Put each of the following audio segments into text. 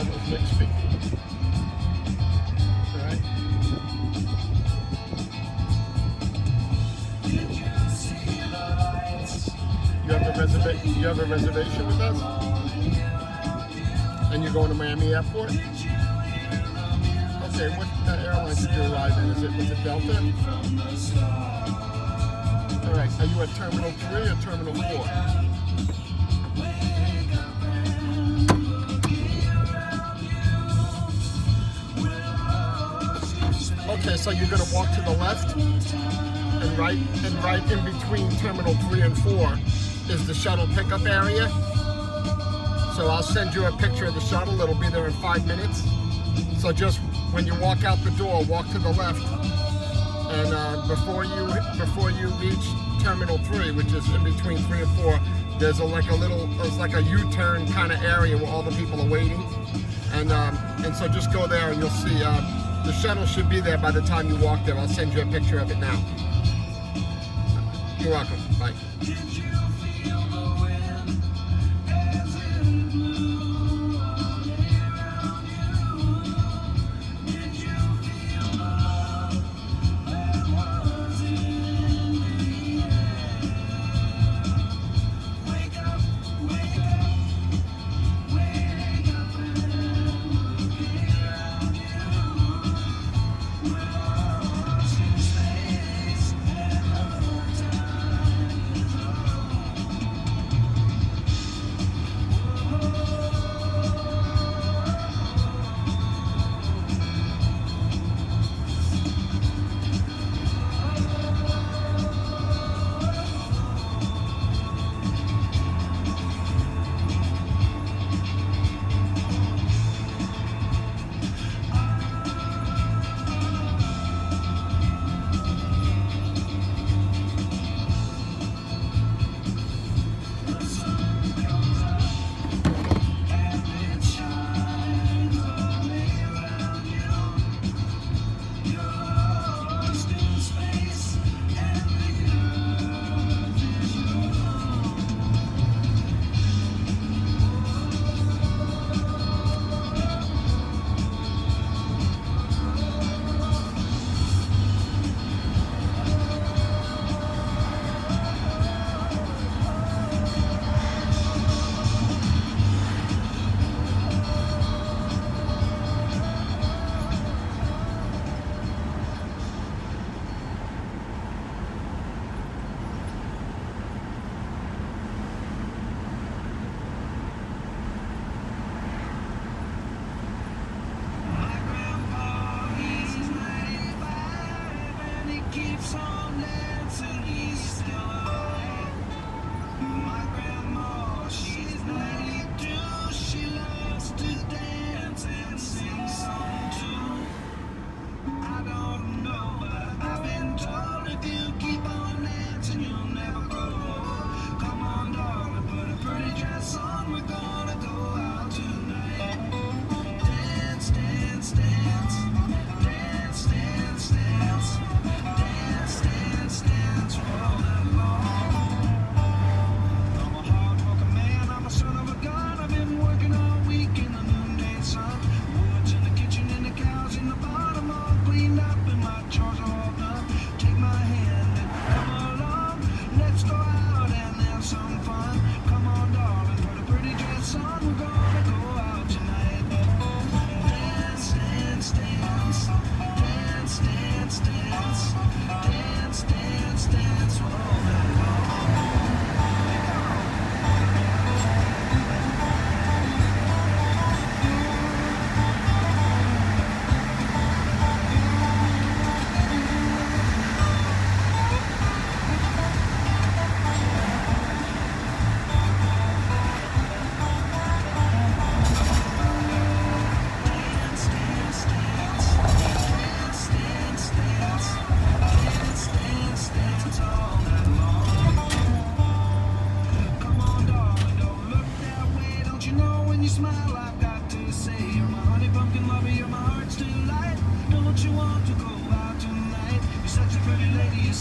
those mixed feet. Alright. You have a reservation with us? And you're going to Miami Airport? Okay, what airline did you arrive in? Was it Delta? Alright, are you at Terminal 3 or Terminal 4? Okay, so you're going to walk to the left, and right in between Terminal 3 and 4 is the shuttle pickup area. So I'll send you a picture of the shuttle. It'll be there in 5 minutes. So just when you walk out the door, walk to the left, and before you reach Terminal 3, which is in between 3 and 4, there's like a U-turn kind of area where all the people are waiting, and so just go there and you'll see the shuttle should be there by the time you walk there. I'll send you a picture of it now. You're welcome. Bye.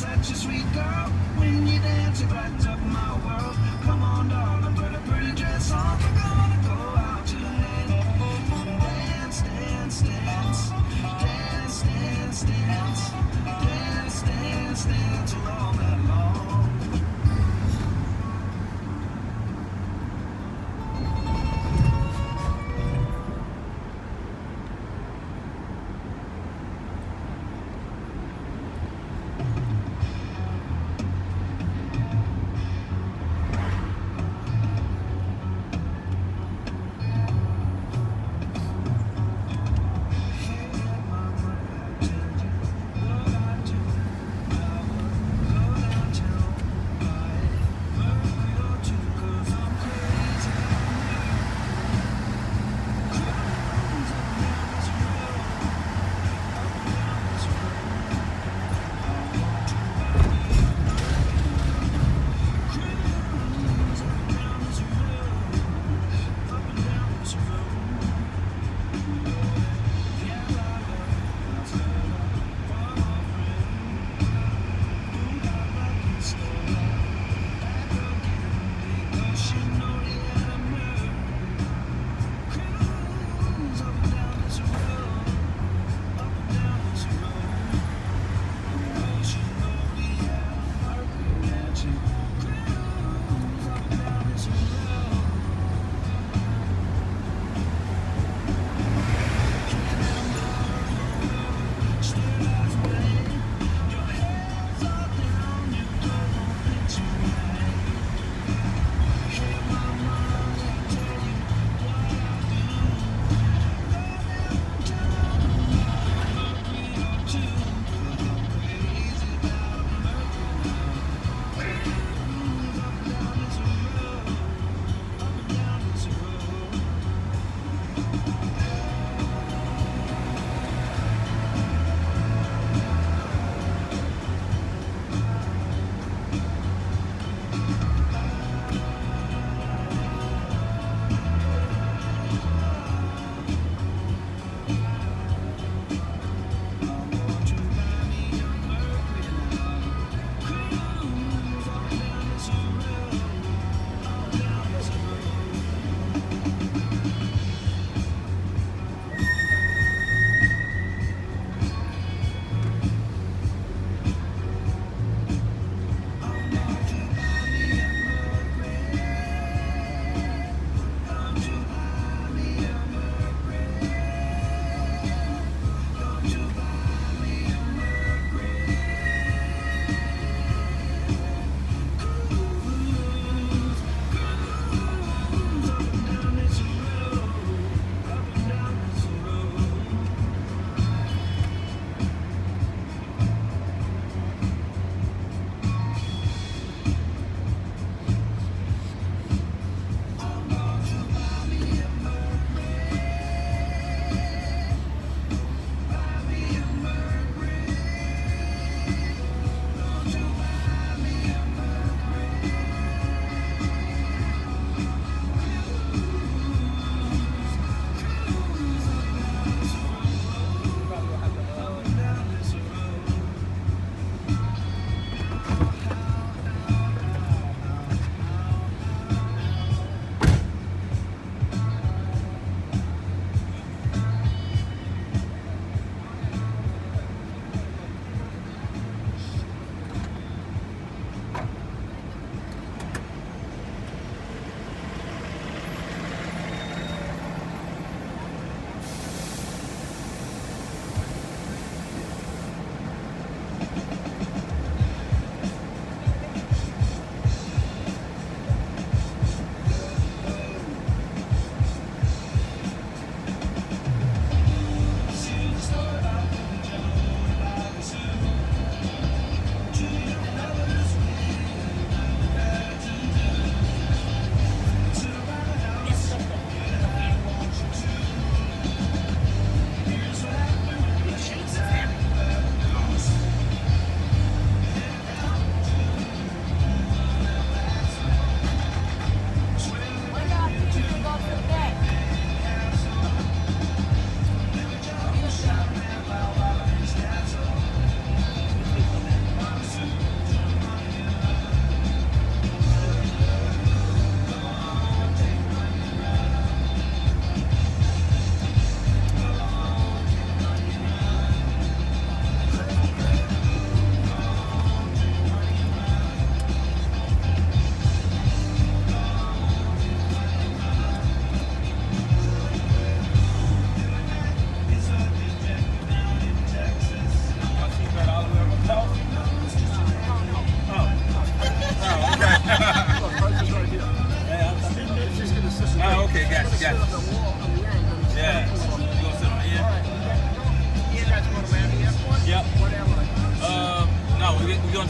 such a sweet girl. When you dance, it brighten up my world. Come on, darling, put a pretty dress on. We're gonna go out tonight.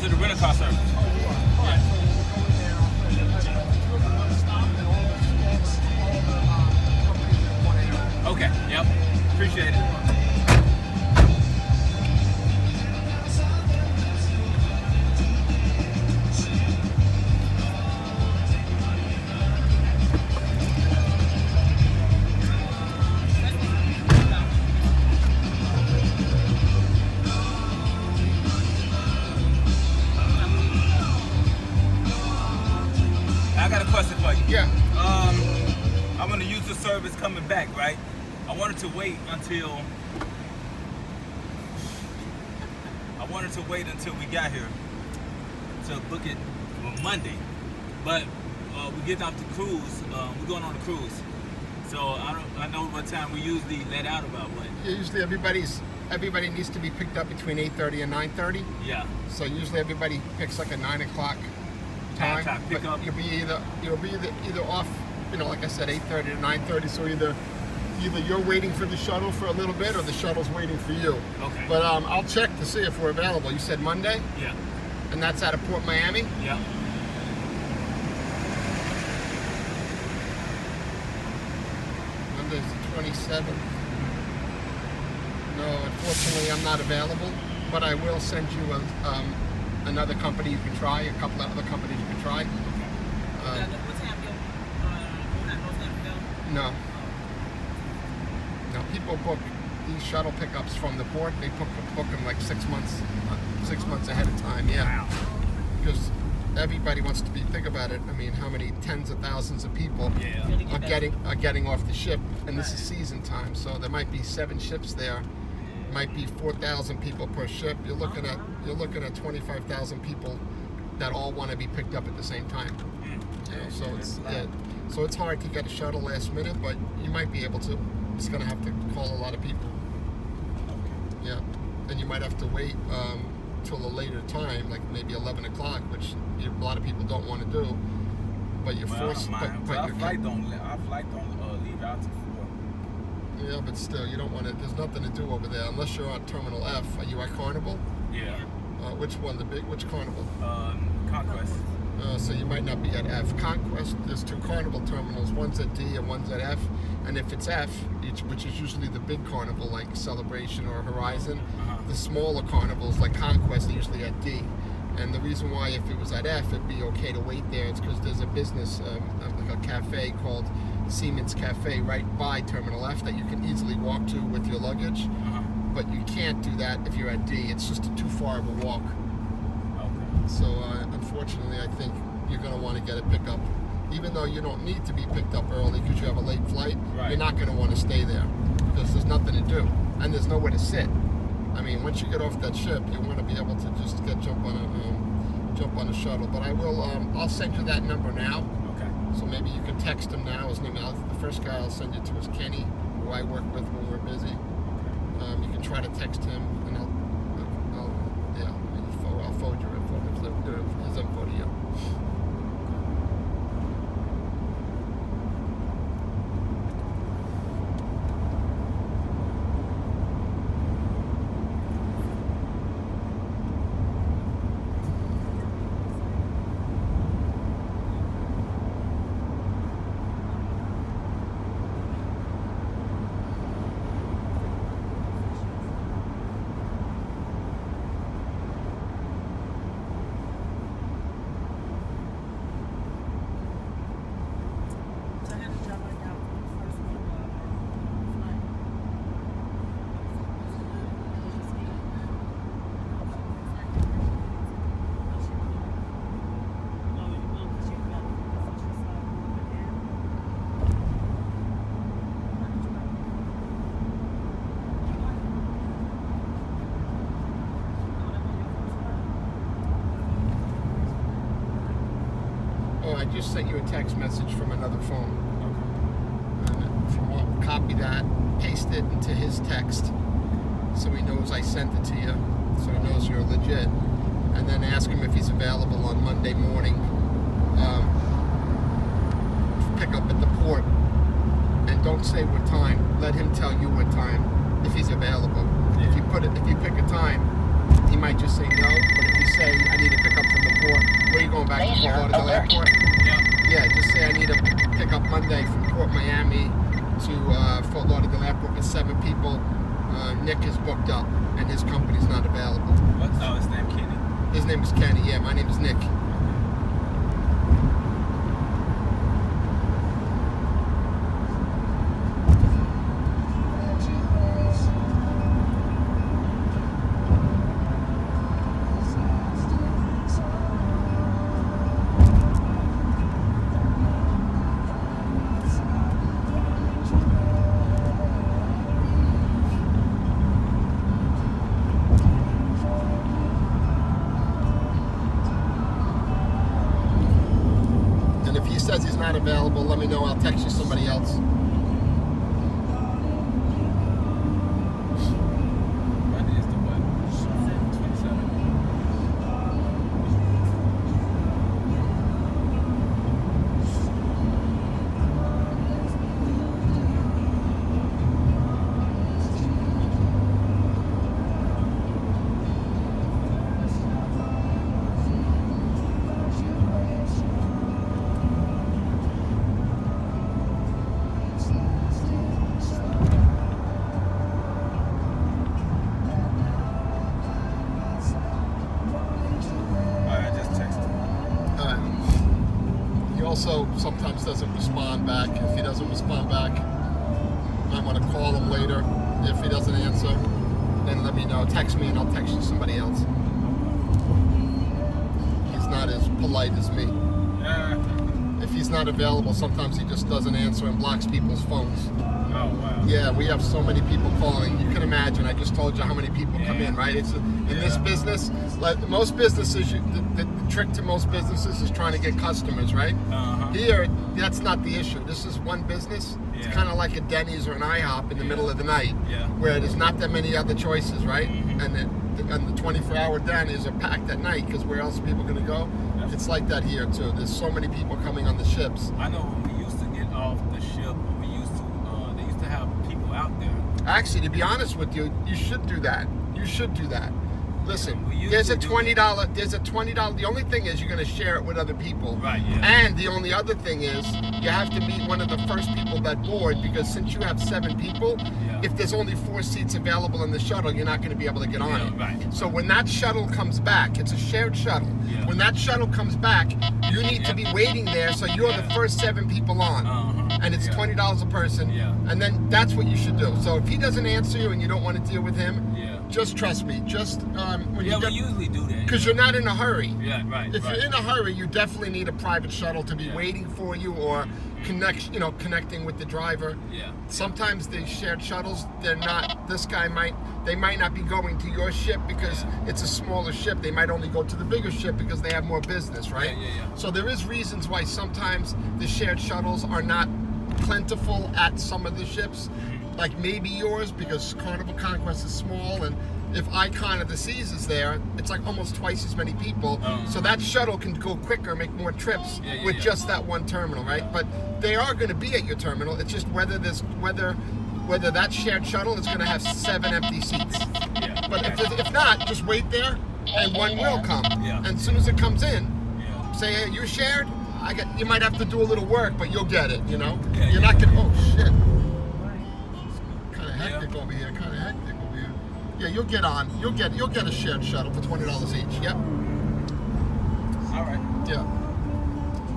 to the rental car service. Oh, you are. All right, so we'll go in there and I'll send you a text. We're going to stop in all the companies in one area. Okay. Yep. Appreciate it. I got a question for you. Yeah. I'm gonna use the service coming back, right? I wanted to wait until we got here to book it for Monday. But we're getting off the cruise. We're going on the cruise. So I know what time we usually let out about what. Yeah, usually everybody needs to be picked up between 8:30 and 9:30. Yeah. So usually everybody picks like a 9 o'clock time. Pick but up. You'll be either off, like I said, 8:30 to 9:30. So either you're waiting for the shuttle for a little bit, or the shuttle's waiting for you. Okay. But I'll check to see if we're available. You said Monday, Yeah. and that's out of Port Miami. Yeah. Monday's the 27th. No, unfortunately, I'm not available. But I will send you another company you can try. A couple of other companies you can try. No. No, people book these shuttle pickups from the port. They book them like 6 months ahead of time. Yeah, because everybody wants to be. Think about it. I mean, how many tens of thousands of people are getting off the ship, and this is season time. So there might be 7 ships there. Might be 4,000 people per ship. You're looking at 25,000 people that all want to be picked up at the same time. So it's hard to get a shuttle last minute, but you might be able to. It's going to have to call a lot of people. Yeah, and you might have to wait till a later time, like maybe 11 o'clock, which a lot of people don't want to do. But you're forced. Our flight don't leave out to 4. Yeah, but still, you don't want to. There's nothing to do over there unless you're on Terminal F. Are you at Carnival? Yeah. Which one? Which Carnival? Conquest. So you might not be at F. Conquest, there's 2 Carnival terminals. One's at D and one's at F. And if it's F, which is usually the big Carnival like Celebration or Horizon, the smaller carnivals like Conquest are usually at D. And the reason why, if it was at F, it'd be okay to wait there, it's because there's a business, like a cafe called Siemens Cafe right by Terminal F that you can easily walk to with your luggage. But you can't do that if you're at D. It's just too far of a walk. So unfortunately, I think you're going to want to get a pickup. Even though you don't need to be picked up early because you have a late flight, You're not going to want to stay there because there's nothing to do and there's nowhere to sit. I mean, once you get off that ship, you want to be able to just jump on a shuttle. But I'll send you that number now. Okay. So maybe you can text him now. His name, the first guy I'll send you to is Kenny, who I work with when we're busy. You can try to text him, and I'll forward your info, his info to you. I just sent you a text message from another phone. And copy that, paste it into his text, so he knows I sent it to you, so he knows you're legit. And then ask him if he's available on Monday morning. Pick up at the port, and don't say what time. Let him tell you what time if he's available. If you pick a time, he might just say no. But if you say I need a back to Fort Lauderdale Airport? Yeah. Yeah, just say I need to pick up Monday from Port Miami to Fort Lauderdale Airport with 7 people. Nick is booked up and his company's not available. What's his name? Kenny? His name is Kenny. Yeah, my name is Nick. Says he's not available, let me know. I'll text you somebody else. Monday is the what? 27. Also sometimes doesn't respond back. If he doesn't respond back, I might want to call him later. If he doesn't answer, then let me know. Text me and I'll text you somebody else. He's not as polite as me. If he's not available, sometimes he just doesn't answer and blocks people's phones. Oh, wow. Yeah, we have so many people calling. You can imagine. I just told you how many people come in, right? It's in this business, like most businesses, the trick to most businesses is trying to get customers, right? Here, that's not the issue. This is one business. It's kind of like a Denny's or an IHOP in the middle of the night, where there's not that many other choices, right? And the 24-hour Denny's are packed at night because where else are people going to go? It's like that here too. There's so many people coming on the ships. I know when we used to get off the ship, they used to have people out there. Actually, to be honest with you, you should do that. You should do that. Listen, We there's a usually $20. There's a $20. The only thing is you're going to share it with other people. Right, yeah. And the only other thing is you have to meet one of the first people that board, because since you have 7 people, if there's only 4 seats available in the shuttle, you're not going to be able to get on it. Right. So when that shuttle comes back, it's a shared shuttle. When that shuttle comes back, you need to be waiting there, so you're the first 7 people on. And it's $20 a person. And then that's what you should do. So if he doesn't answer you and you don't want to deal with him, just trust me. Just when you we usually do that. because you're not in a hurry. Yeah, right. If you're in a hurry, you definitely need a private shuttle to be waiting for you, or connecting with the driver. Sometimes the shared shuttles, they're not. They might not be going to your ship because it's a smaller ship. They might only go to the bigger ship because they have more business, right? So there is reasons why sometimes the shared shuttles are not plentiful at some of the ships. Like maybe yours, because Carnival Conquest is small, and if Icon of the Seas is there, it's like almost twice as many people. So that shuttle can go quicker, make more trips with just that one terminal, right? But they are going to be at your terminal. It's just whether that shared shuttle is going to have 7 empty seats. But if not, just wait there, and one will come. And as soon as it comes in, say, hey, you shared? You might have to do a little work, but you'll get it. You're not going to. Oh shit. Hectic over here, kind of hectic over here. Yeah, you'll get on. You'll get a shared shuttle for $20 each. Yep. All right. Yeah.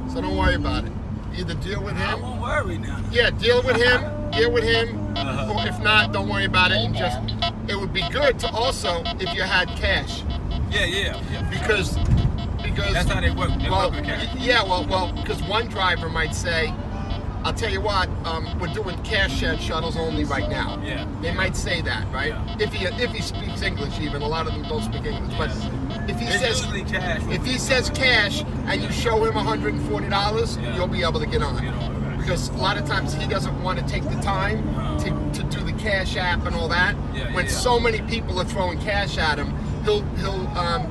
So don't worry about it. Either deal with him. I won't worry now. Yeah, deal with him. Deal with him. Or if not, don't worry about it. And just, it would be good to also if you had cash. Yeah. Because that's how they work. They work with cash. Yeah. Well, because one driver might say, I'll tell you what, we're doing cash shared shuttles only right now. They might say that, right? If he speaks English, even a lot of them don't speak English. But if he says cash and you show him $140, you'll be able to get on. Because a lot of times he doesn't want to take the time to do the cash app and all that. When so many people are throwing cash at him, he'll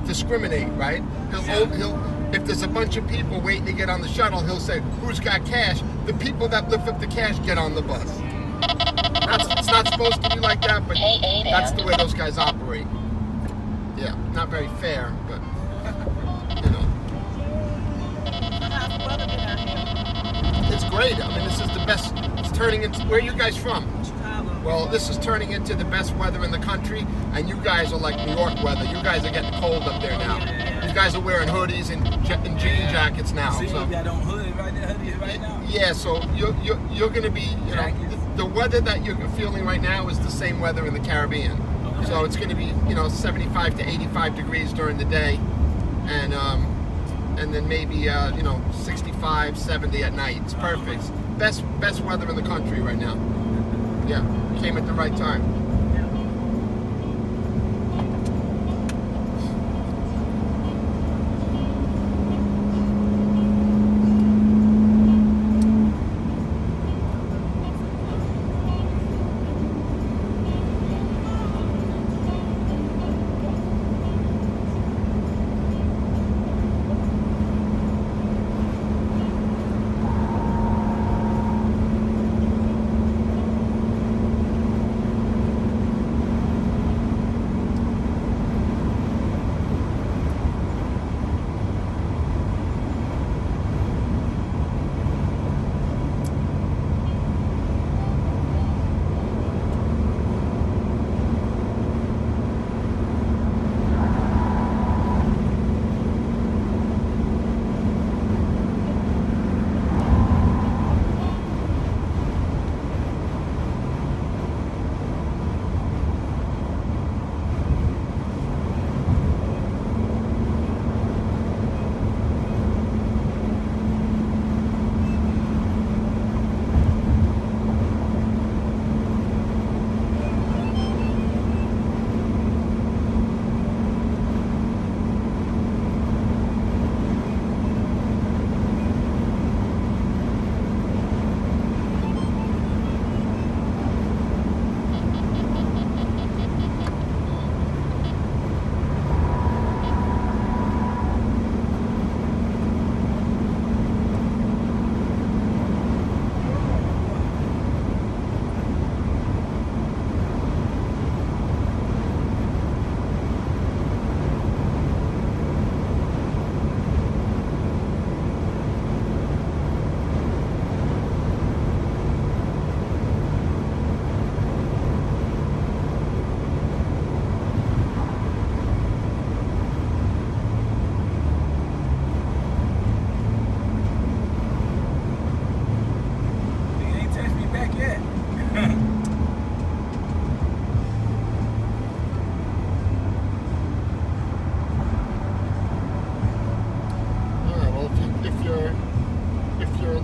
discriminate, right? He'll if there's a bunch of people waiting to get on the shuttle, he'll say, who's got cash? The people that lift up the cash get on the bus. It's not supposed to be like that, but that's the way those guys operate. Yeah, not very fair, but, it's great. I mean, this is the best. It's turning into. Where are you guys from? Chicago. Well, this is turning into the best weather in the country, and you guys are like New York weather. You guys are getting cold up there now. You guys are wearing hoodies and jean jackets now. See, So you got on hoodie right now. yeah, so you're going to be, you know, the weather that you're feeling right now is the same weather in the Caribbean. Okay. So it's going to be, you know, 75 to 85 degrees during the day, and then maybe you know, 65, 70 at night. It's perfect. Best weather in the country right now. Yeah, came at the right time.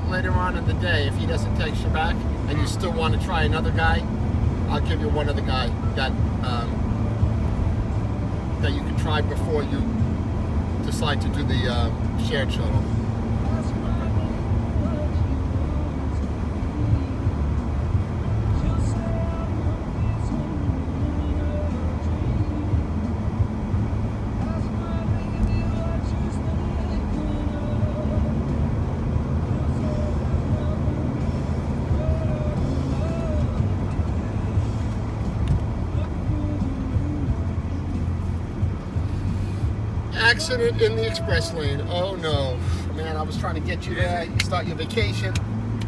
Later on in the day, if he doesn't text you back and you still want to try another guy, I'll give you one other guy that that you can try before you decide to do the shared shuttle. Accident in the express lane. Oh no, man! I was trying to get you there. You start your vacation.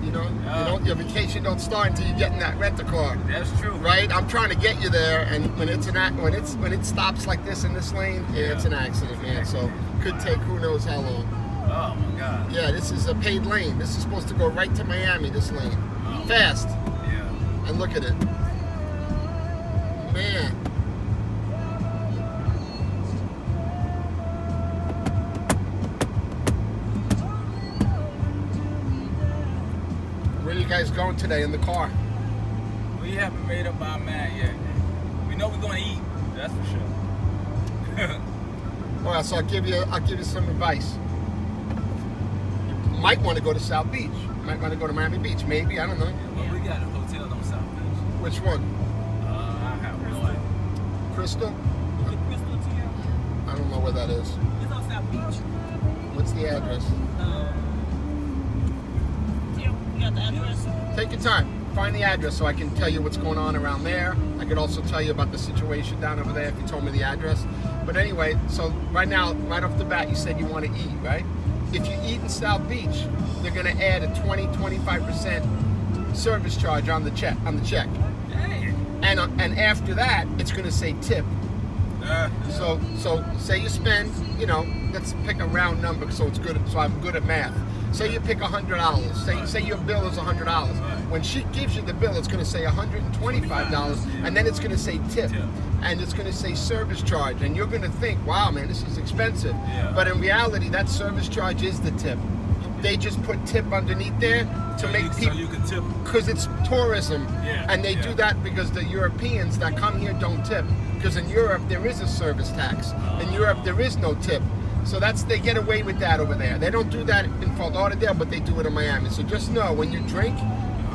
You know, your vacation don't start until you get in that rent a car. That's true. Right? I'm trying to get you there, and when it stops like this in this lane, it's an accident, man. So could take who knows how long. Oh my God. Yeah, this is a paid lane. This is supposed to go right to Miami. This lane, fast. Yeah. And look at it, man. Where are you guys going today in the car? We haven't made up our mind yet. We know we're gonna eat. That's for sure. All right, so I'll give you some advice. You might want to go to South Beach. You might want to go to Miami Beach. Maybe, I don't know. Well, we got a hotel on South Beach. Which one? I have no idea. Crystal? The Crystal Tier. I don't know where that is. It's on South Beach. What's the address? Tier, you got the address? Take your time. Find the address so I can tell you what's going on around there. I could also tell you about the situation down over there if you told me the address. But anyway, so right now, right off the bat, you said you want to eat, right? If you eat in South Beach, they're going to add a 20-25% service charge on the check. Dang. And after that, it's going to say tip. So say you spend, let's pick a round number so it's good. So I'm good at math. Say you pick $100. Say your bill is $100. When she gives you the bill, it's going to say $125, and then it's going to say tip, and it's going to say service charge, and you're going to think, wow, man, this is expensive. Yeah. But in reality, that service charge is the tip. They just put tip underneath there to make people, so you can tip. because it's tourism, and they Yeah. do that because the Europeans that come here don't tip. Because in Europe there is a service tax. In Europe there is no tip. So they get away with that over there. They don't do that in Fort Lauderdale, but they do it in Miami. So just know, when you drink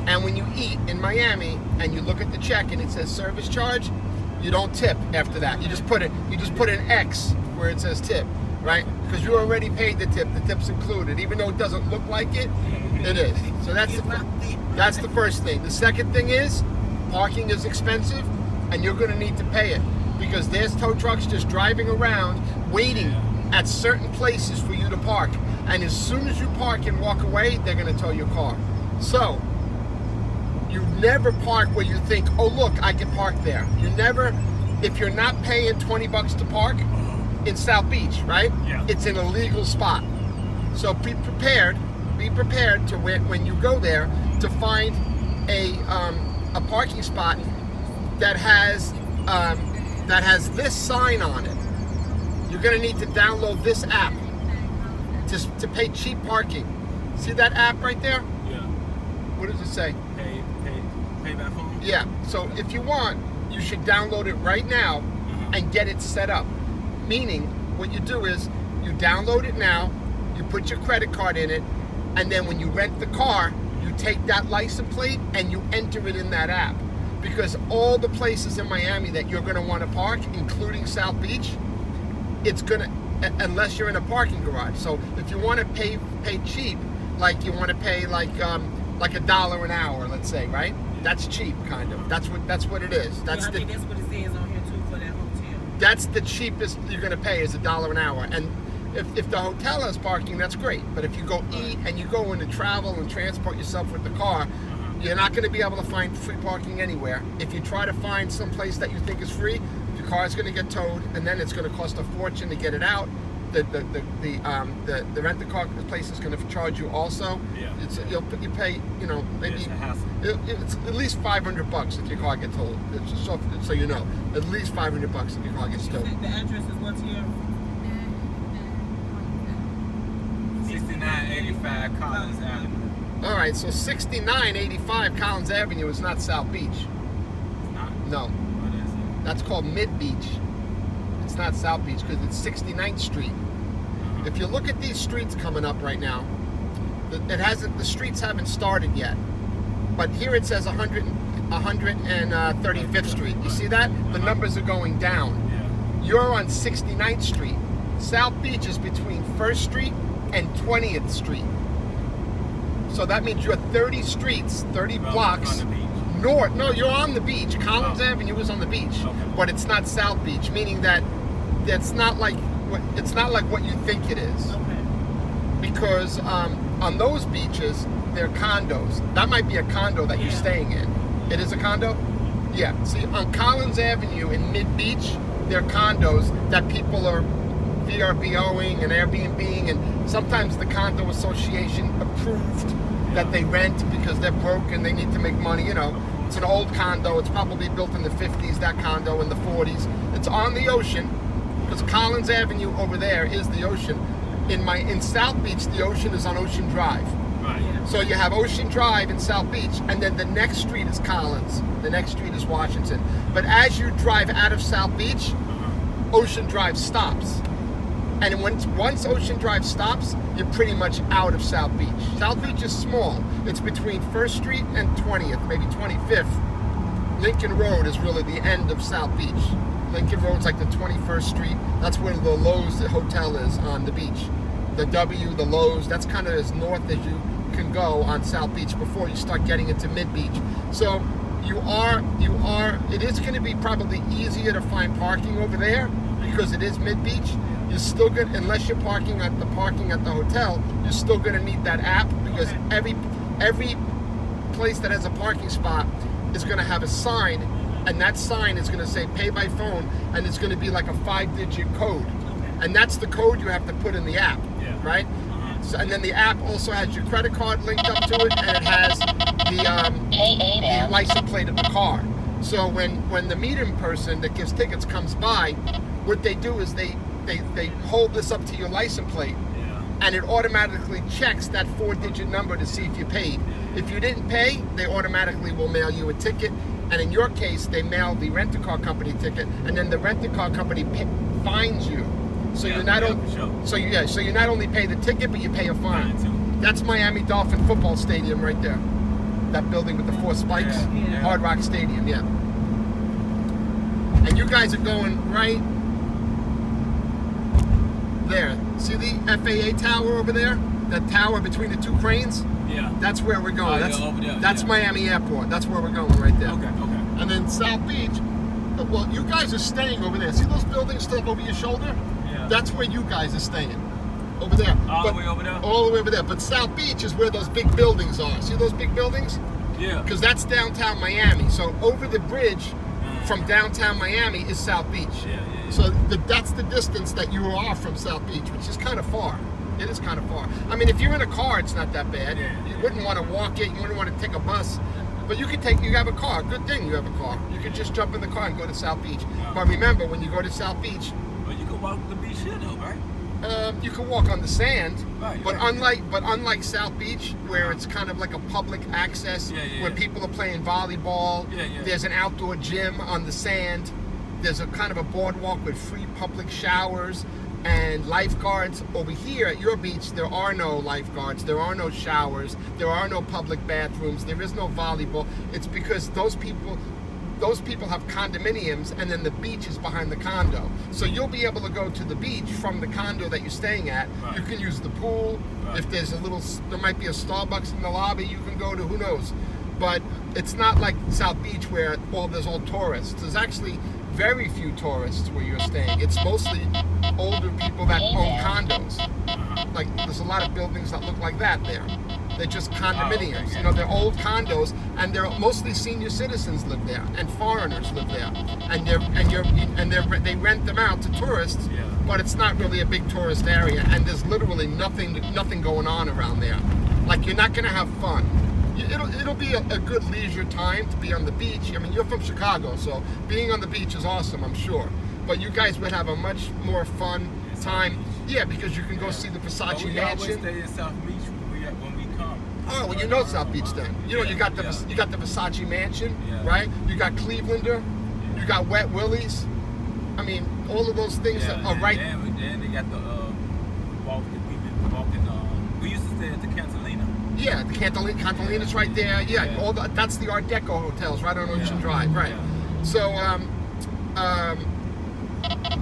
and when you eat in Miami and you look at the check and it says service charge, you don't tip after that. You just put an X where it says tip, right? Because you already paid the tip. The tip's included, even though it doesn't look like it. It is. So that's the first thing. The second thing is parking is expensive, and you're going to need to pay it because there's tow trucks just driving around waiting at certain places for you to park, and as soon as you park and walk away, they're going to tow your car. So you never park where you think, oh look, I can park there. You never, if you're not paying $20 to park in South Beach, right? Yeah. It's an illegal spot. So be prepared to when you go there to find a parking spot that has this sign on it. You're going to need to download this app to pay cheap parking. See that app right there? Yeah. What does it say? Pay by phone. Yeah. So if you want, you should download it right now and get it set up. Meaning, what you do is you download it now, you put your credit card in it, and then when you rent the car, you take that license plate and you enter it in that app. Because all the places in Miami that you're going to want to park, including South Beach, it's going to, unless you're in a parking garage. So if you want to pay cheap, like you want to pay like $1 an hour, let's say, right? That's cheap, kind of. That's what it is. I think that's what it says on here too for that hotel. That's the cheapest you're going to pay is $1 an hour. And if the hotel has parking, that's great. But if you go eat and you go into travel and transport yourself with the car, you're not going to be able to find free parking anywhere. If you try to find some place that you think is free, your car is going to get towed, and then it's going to cost a fortune to get it out. The rent-a-car place is going to charge you also. Yeah. You pay, maybe It's a hassle. it's at least $500 if your car gets towed. It's just so you know, at least $500 if your car gets towed. The address is what's here? 6985 Collins Avenue. All right, so 6985 Collins Avenue is not South Beach. Not. No, What is it? that's called Mid Beach. It's not South Beach because it's 69th Street. If you look at these streets coming up right now, the streets haven't started yet. But here it says 135th Street. You see that? The numbers are going down. Yeah. You're on 69th Street. South Beach is between 1st Street and 20th Street. So that means you're 30 streets, 30 blocks On the beach. north. No, you're on the beach. Collins Oh. Avenue is on the beach, Okay. but it's not South Beach, meaning that it's not like what you think it is. Okay. Because on those beaches, they're condos. That might be a condo that you're Yeah. staying in. It is a condo? Yeah. See, on Collins Avenue in Mid-Beach, they're condos that people are VRBOing and Airbnb-ing, and sometimes the condo association approved that they rent because they're broke and they need to make money. It's an old condo. It's probably built in the 50s, that condo in the 40s. It's on the ocean because Collins Avenue over there is the ocean. In South Beach, the ocean is on Ocean Drive. Right. Yeah. So you have Ocean Drive in South Beach, and then the next street is Collins. The next street is Washington. But as you drive out of South Beach, Ocean Drive stops. And once Ocean Drive stops, you're pretty much out of South Beach. South Beach is small. It's between 1st Street and 20th, maybe 25th. Lincoln Road is really the end of South Beach. Lincoln Road's like the 21st Street. That's where the Lowe's hotel is on the beach. The the Lowe's, that's kind of as north as you can go on South Beach before you start getting into Mid-Beach. So it is going to be probably easier to find parking over there because it is Mid-Beach. you're still good, unless you're parking at the hotel, you're still gonna need that app, because Okay. every place that has a parking spot is gonna have a sign, and that sign is gonna say pay by phone, and it's gonna be like a 5-digit code. Okay. And that's the code you have to put in the app, Yeah. right? So, and then the app also has your credit card linked up to it, and it has the license plate of the car. So when the medium person that gives tickets comes by, what they do is they hold this up to your license plate, Yeah. and it automatically checks that 4-digit number to see if you paid. If you didn't pay, they automatically will mail you a ticket. And in your case, they mail the rent-a-car company ticket, and then the rent-a-car company fines you. So Yeah, you're not yeah, only for sure. so you not only pay the ticket, but you pay a fine. Fine, too. That's Miami Dolphin football stadium right there. That building with the 4 spikes, Yeah, yeah. Hard Rock Stadium, yeah. And you guys are going right there. See the FAA tower over there? That tower between the 2 cranes? Yeah. That's where we're going. Oh, yeah, over there, That's yeah. Miami Airport. That's where we're going right there. Okay. Okay. And then South Beach, well, you guys are staying over there. See those buildings still over your shoulder? Yeah. That's where you guys are staying. Over there. All But- the way over there. All the way over there. But South Beach is where those big buildings are. See those big buildings? Yeah. Because that's downtown Miami. So over the bridge from downtown Miami is South Beach. Yeah. So that's the distance that you are from South Beach, which is kind of far. It is kind of far. I mean, if you're in a car, it's not that bad. Yeah. You wouldn't want to walk it. You wouldn't want to take a bus. But you have a car. Good thing you have a car. You could just jump in the car and go to South Beach. Yeah. But remember, when you go to South Beach, Well, you can walk the beach here, though, right? you can walk on the sand. Right, But right. unlike South Beach, where it's kind of like a public access, Yeah, where yeah. people are playing volleyball. Yeah, yeah. There's an outdoor gym on the sand. There's a kind of a boardwalk with free public showers and lifeguards. Over here at your beach, there are no lifeguards, there are no showers, there are no public bathrooms, there is no volleyball. It's because those people have condominiums, and then the beach is behind the condo. So you'll be able to go to the beach from the condo that you're staying at. Right. You can use the pool. Right. If there might be a Starbucks in the lobby, you can go to, who knows. But it's not like South Beach where there's all tourists. There's actually very few tourists where you're staying. It's mostly older people that own condos. Like, there's a lot of buildings that look like that there. They're just condominiums. okay. You know, they're old condos, and they're mostly senior citizens live there, and foreigners live there, and they rent them out to tourists. Yeah. But it's not really a big tourist area, and there's literally nothing going on around there. Like, you're not gonna have fun. It'll be a good leisure time to be on the beach. I mean, you're from Chicago, so being on the beach is awesome, I'm sure. But you guys would have a much more fun time. Yeah, because you can go see the Versace we always mansion. stay in South Beach when we come. Oh, well, you know South Beach then. You know, you got the Versace mansion, right? You got Clevelander, you got Wet Willie's. I mean, all of those things are right. And they got the we've been walking. We used to stay at the Cantalina. Yeah, the Cantalina's right there. Yeah, Yeah. That's the Art Deco hotels right on Ocean Yeah. Drive, right? Yeah. So,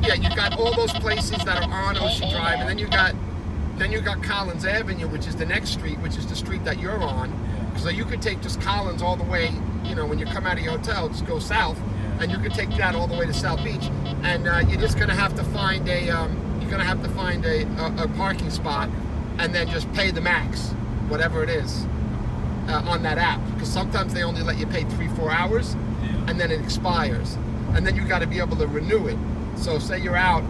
yeah, you got all those places that are on Ocean Drive, and then you got Collins Avenue, which is the next street, which is the street that you're on. Yeah. So you could take just Collins all the way. You know, when you come out of your hotel, just go south, Yeah. and you could take that all the way to South Beach, and you're just gonna have to find a parking spot, and then just pay the max, whatever it is, on that app. Because sometimes they only let you pay 3-4 hours, Yeah. and then it expires, and then you got to be able to renew it. So say you're out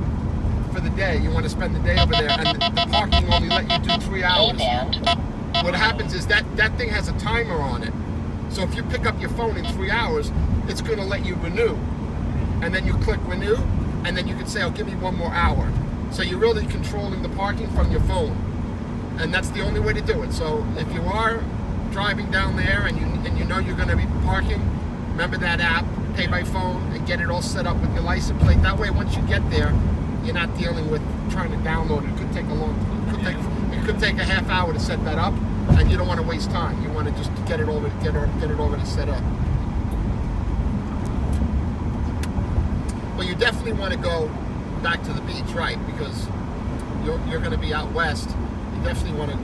for the day, you want to spend the day over there, and the parking only let you do 3 hours. What happens is that thing has a timer on it. So if you pick up your phone in 3 hours, it's going to let you renew. And then you click renew, and then you can say, oh, give me 1 more hour. So you're really controlling the parking from your phone. And that's the only way to do it. So if you are driving down there and you know you're going to be parking, remember that app, pay by phone, and get it all set up with your license plate. That way, once you get there, you're not dealing with trying to download it. It could take it could take a half hour to set that up, and you don't want to waste time. You want to just get it already set up. But you definitely want to go back to the beach, right? Because you're going to be out west. You definitely want to.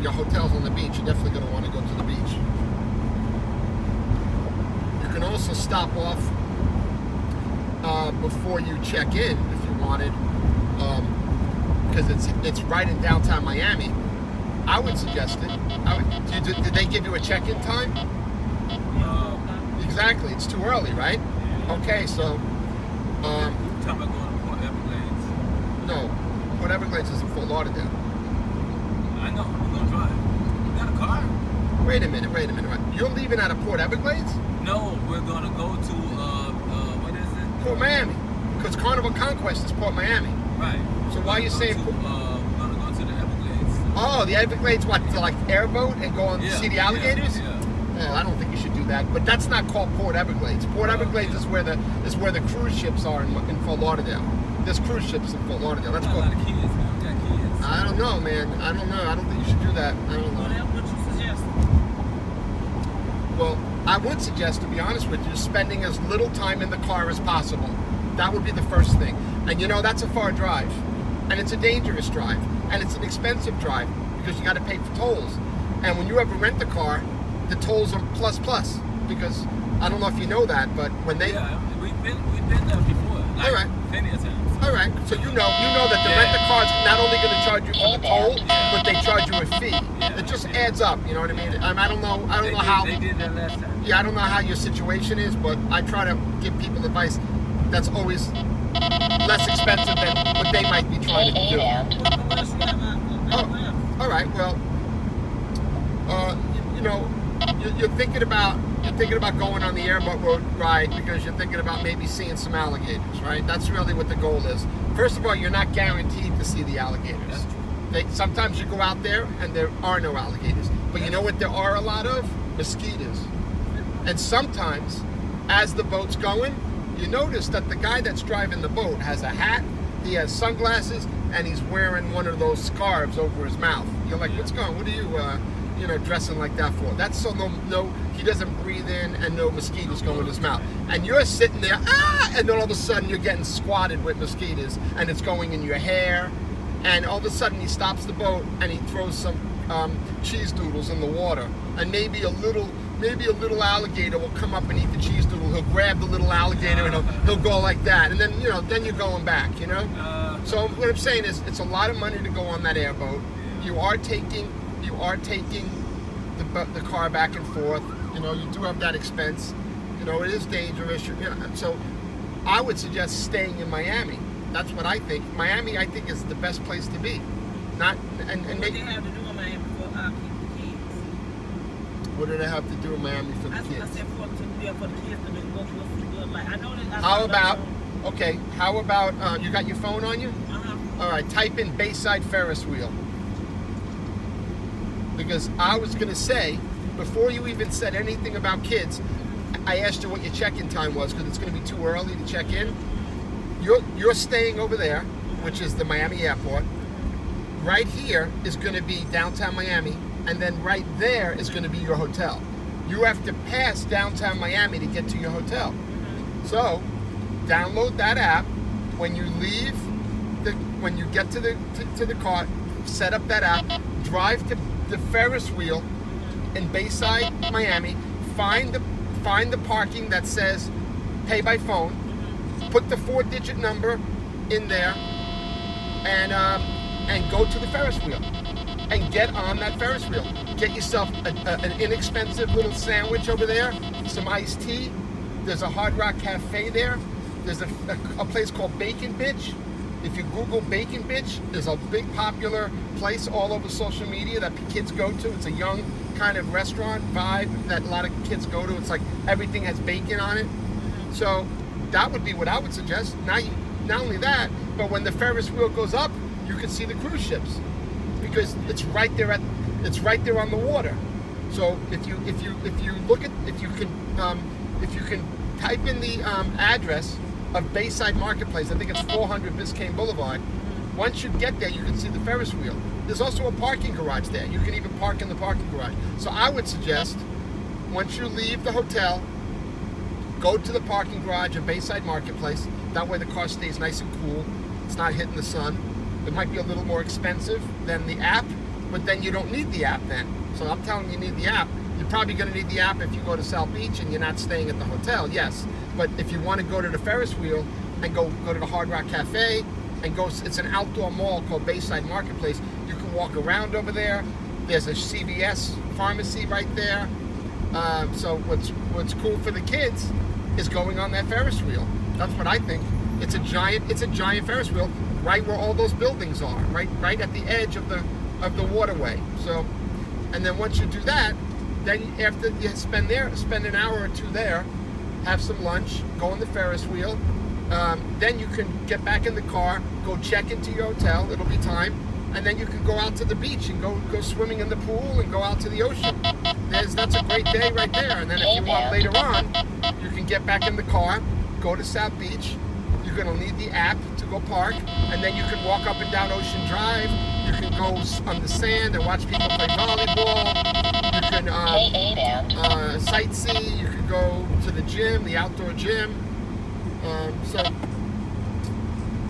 Your hotel's on the beach. You're definitely going to want to go to the beach. You can also stop off before you check in if you wanted. because it's right in downtown Miami, I would suggest it. Did they give you a check-in time? Exactly. It's too early, right? Okay, so Talking about going to Port Everglades. no, Port Everglades is in Fort Lauderdale. I know. We're gonna drive. You got a car? Wait a minute. Right. You're leaving out of Port Everglades? No, we're gonna go to what is it? Port Miami. Because Carnival Conquest is Port Miami. Right. So why are you saying? We're gonna go to the Everglades. Oh, the Everglades, what, to like airboat and go and see the alligators? Yeah. Well, I don't think you should do that. But that's not called Port Everglades. Port Everglades is where the cruise ships are in Fort Lauderdale. There's cruise ships in Fort Lauderdale. That's We got a called. lot of kids, man. We got kids. I don't know, man. I don't know. I don't think you should do that. I don't know. What you suggest? Well, I would suggest, to be honest with you, spending as little time in the car as possible. That would be the first thing. And that's a far drive. And it's a dangerous drive. And it's an expensive drive because you got to pay for tolls. And when you ever rent a car, the tolls are plus. Because I don't know if you know that, but when they... Yeah, we've been there before. Like, All right. Plenty of times. All right, so you know that the rent-a-car is not only going to charge you for the toll, but they charge you a fee. It just adds up, you know what I mean? I don't know how. They did that last time. Yeah, I don't know how your situation is, but I try to give people advice that's always less expensive than what they might be trying to do. Oh, all right. Well, you're thinking about going on the airboat road ride because you're thinking about maybe seeing some alligators, right? That's really what the goal is. First of all, you're not guaranteed to see the alligators. Sometimes you go out there and there are no alligators. But you know what there are a lot of? Mosquitoes. And sometimes, as the boat's going, you notice that the guy that's driving the boat has a hat, he has sunglasses, and he's wearing one of those scarves over his mouth. You're like, what's going on? What are you, dressing like that for? That's so no, he doesn't breathe in and no mosquitoes go in his mouth. And you're sitting there, and then all of a sudden you're getting swatted with mosquitoes, and it's going in your hair. And all of a sudden he stops the boat and he throws some cheese doodles in the water, and maybe a little alligator will come up and eat the cheese doodle. He'll grab the little alligator and he'll go like that, and then then you're going back, So what I'm saying is, it's a lot of money to go on that airboat. You are taking the car back and forth. You do have that expense. It is dangerous. So I would suggest staying in Miami. That's what I think. Miami, I think, is the best place to be. What do they have to do in Miami for the kids? What do they have to do in Miami for the I kids? said for the kids to go to a good life. I know that. How about you got your phone on you? All right, type in Bayside Ferris wheel. Because I was going to say, before you even said anything about kids, I asked you what your check-in time was because it's going to be too early to check in. You're staying over there, which is the Miami airport. Right here is going to be downtown Miami, and then right there is going to be your hotel. You have to pass downtown Miami to get to your hotel. So, download that app. When you leave, when you get to the car, set up that app. Drive to the Ferris wheel in Bayside, Miami. Find the parking that says pay by phone. Put the 4-digit number in there, and go to the Ferris wheel, and get on that Ferris wheel. Get yourself an inexpensive little sandwich over there, some iced tea. There's a Hard Rock Cafe there. There's a place called Bacon Bitch. If you Google Bacon Bitch, there's a big popular place all over social media that kids go to. It's a young kind of restaurant vibe that a lot of kids go to. It's like everything has bacon on it. So that would be what I would suggest. Not only that, but when the Ferris wheel goes up, you can see the cruise ships because it's right there on the water. So if you can type in the address of Bayside Marketplace, I think it's 400 Biscayne Boulevard. Once you get there, you can see the Ferris wheel. There's also a parking garage there. You can even park in the parking garage. So I would suggest, once you leave the hotel, go to the parking garage of Bayside Marketplace. That way the car stays nice and cool. It's not hitting the sun. It might be a little more expensive than the app, but then you don't need the app then. So I'm telling you need the app. You're probably going to need the app if you go to South Beach and you're not staying at the hotel, yes. But if you want to go to the Ferris wheel and go to the Hard Rock Cafe and go. It's an outdoor mall called Bayside Marketplace. You can walk around over there. There's a CVS pharmacy right there. So what's cool for the kids is going on that Ferris wheel. That's what I think. It's a giant Ferris wheel right where all those buildings are, right at the edge of the waterway. So, and then once you do that, then after you spend an hour or two there, have some lunch, go on the Ferris wheel. Then you can get back in the car, go check into your hotel. It'll be time, and then you can go out to the beach and go swimming in the pool and go out to the ocean. That's a great day right there. And then if you want later on, you can get back in the car, go to South Beach. You're gonna need the app to go park, and then you can walk up and down Ocean Drive. You can go on the sand and watch people play volleyball. You can sightsee. You can go to the gym, the outdoor gym. So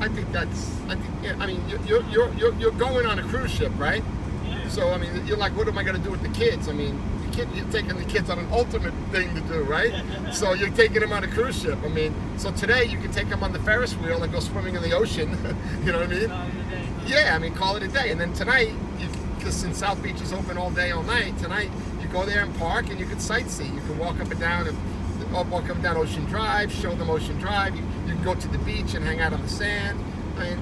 I think I mean you're going on a cruise ship, right? Yeah. So I mean you're like, what am I gonna do with the kids? I mean, you're taking the kids on an ultimate thing to do, right? So you're taking them on a cruise ship. I mean, so today you can take them on the Ferris wheel and go swimming in the ocean. You know what I mean? Yeah, I mean, call it a day. And then tonight, because since South Beach is open all day, all night, tonight you go there and park and you can sightsee. You can walk up and down Ocean Drive, show them Ocean Drive. You can go to the beach and hang out on the sand. I mean,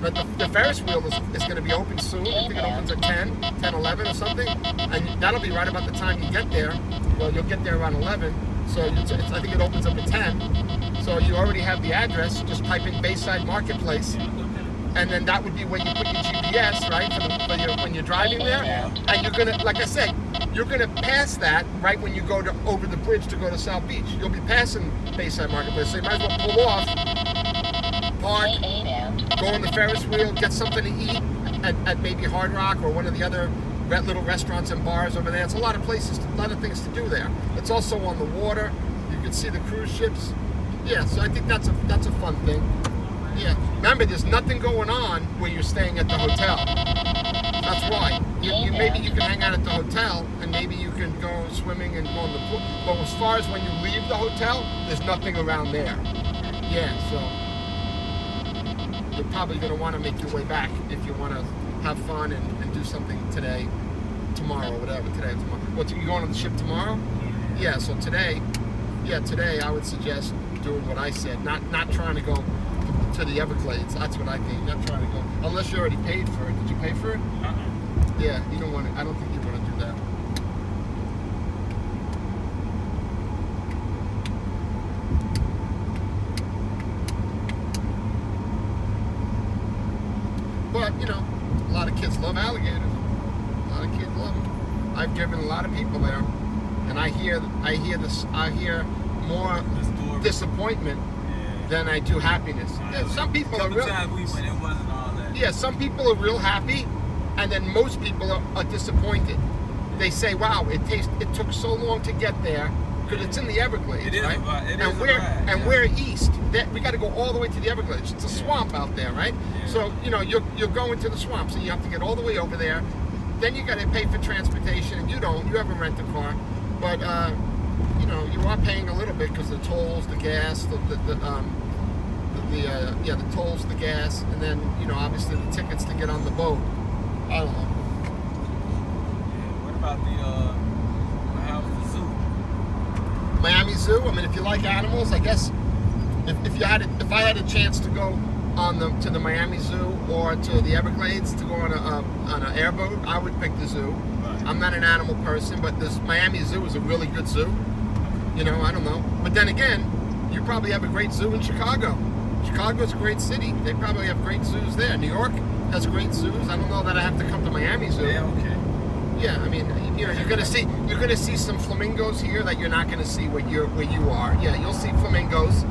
but the Ferris wheel is going to be open soon. I think it opens at 10, 11 or something. And that'll be right about the time you get there. Well, you'll get there around 11. So I think it opens up at 10. So you already have the address. Just type in Bayside Marketplace. And then that would be where you put your GPS, right, when you're driving there. And you're going to, like I said, you're going to pass that right when you go over the bridge to go to South Beach. You'll be passing Bayside Marketplace. So you might as well pull off, park, go on the Ferris wheel, get something to eat at maybe Hard Rock or one of the other little restaurants and bars over there. It's a lot of places, a lot of things to do there. It's also on the water. You can see the cruise ships. Yeah, so I think that's a fun thing. Yeah. Remember, there's nothing going on where you're staying at the hotel. That's why. Maybe you can hang out at the hotel, and maybe you can go swimming and go in the pool. But as far as when you leave the hotel, there's nothing around there. Yeah, so you're probably going to want to make your way back if you want to have fun and do something today, tomorrow, whatever, today or tomorrow. What, you going on the ship tomorrow? Yeah, so today I would suggest doing what I said, not trying to go to the Everglades. That's what I think. Not trying to go unless you already paid for it. Did you pay for it? Yeah, you don't want to. I don't think you want to do that. But you know, a lot of kids love alligators. A lot of kids love them. I've driven a lot of people there, and I hear more disappointment than I do happiness. Yeah, some people are real. Times we went, it wasn't all that. Yeah, some people are real happy, and then most people are disappointed. They say, "Wow, it took so long to get there because it's in the Everglades, It is right? and we're east. We got to go all the way to the Everglades. It's a swamp out there, right? Yeah. So you know you're going to the swamp, so you have to get all the way over there. Then you got to pay for transportation, and you have a rent-a-car, but you know, you are paying a little bit because the tolls, the gas, the tolls, the gas, and then, you know, obviously the tickets to get on the boat. I don't know. Yeah, what about how's the zoo? Miami Zoo. I mean, if you like animals, I guess if I had a chance to go to the Miami Zoo or to the Everglades to go on an airboat, I would pick the zoo. Right. I'm not an animal person, but this Miami Zoo is a really good zoo. You know, I don't know. But then again, you probably have a great zoo in Chicago. Chicago's a great city. They probably have great zoos there. New York has great zoos. I don't know that I have to come to Miami Zoo. Yeah, okay. Yeah, I mean, you know, you're gonna see some flamingos here that you're not gonna see where you are. Yeah, you'll see flamingos.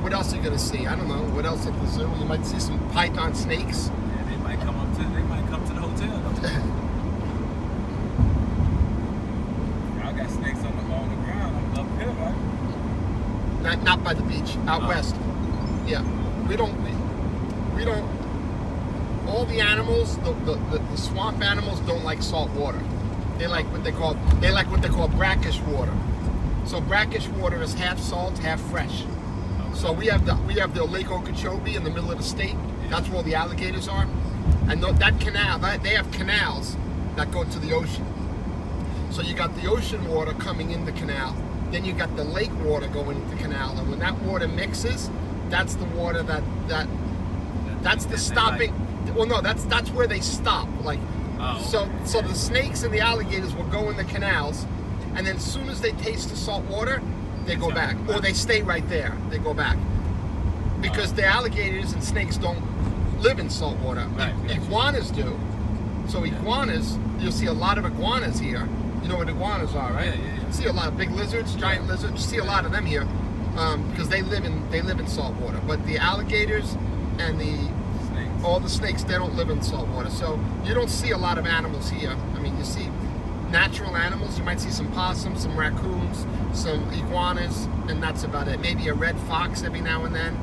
What else are you gonna see? I don't know. What else at the zoo? You might see some python snakes. Yeah, they might come to the hotel though. I got snakes on the ground up here, right? Not by the beach, out west. Yeah, we don't. All the animals, the swamp animals, don't like salt water. They like what they call brackish water. So brackish water is half salt, half fresh. So we have the Lake Okeechobee in the middle of the state, That's where all the alligators are. And that canal, they have canals that go to the ocean. So you got the ocean water coming in the canal, then you got the lake water going into the canal, and when that water mixes, that's the water that's the stopping. Well, no, that's where they stop. Like, so the snakes and the alligators will go in the canals, and then as soon as they taste the salt water, they go back, or they stay right there. They go back because the alligators and snakes don't live in salt water. Right. Iguanas do. So iguanas, you'll see a lot of iguanas here. You know what iguanas are, right? Yeah. You see a lot of big lizards, giant lizards. You see a lot of them here because they live in salt water. But the alligators and all the snakes, they don't live in salt water. So you don't see a lot of animals here. I mean, you see natural animals. You might see some possums, some raccoons, some iguanas, and that's about it. Maybe a red fox every now and then.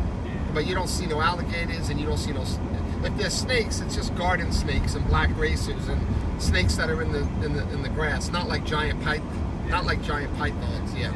But you don't see no alligators, and you don't see no. If there's snakes, it's just garden snakes and black racers and snakes that are in the grass, not like giant pythons. Yeah.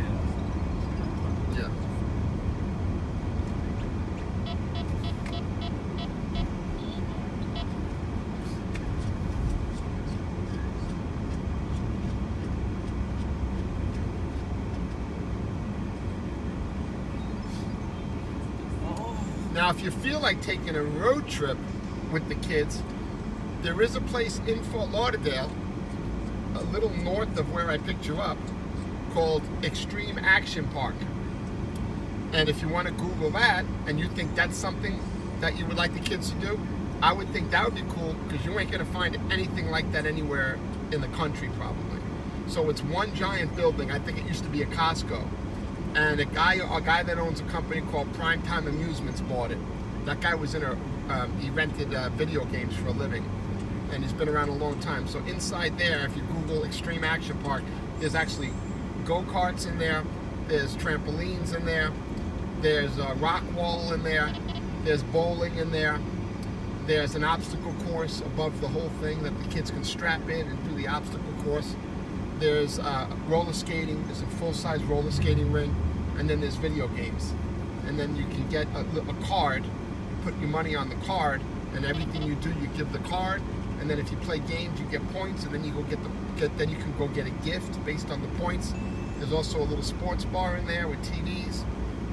Now, if you feel like taking a road trip with the kids, there is a place in Fort Lauderdale, a little north of where I picked you up, called Extreme Action Park. And if you want to Google that, and you think that's something that you would like the kids to do, I would think that would be cool, because you ain't going to find anything like that anywhere in the country, probably. So it's one giant building. I think it used to be a Costco. And a guy that owns a company called Primetime Amusements bought it. That guy was he rented video games for a living, and he's been around a long time. So inside there, if you Google Extreme Action Park, there's actually go-karts in there, there's trampolines in there, there's a rock wall in there, there's bowling in there, there's an obstacle course above the whole thing that the kids can strap in and do the obstacle course. There's roller skating, there's a full-size roller skating ring, and then there's video games. And then you can get a card, put your money on the card, and everything you do, you give the card. And then if you play games, you get points, and then you go then you can go get a gift based on the points. There's also a little sports bar in there with TVs.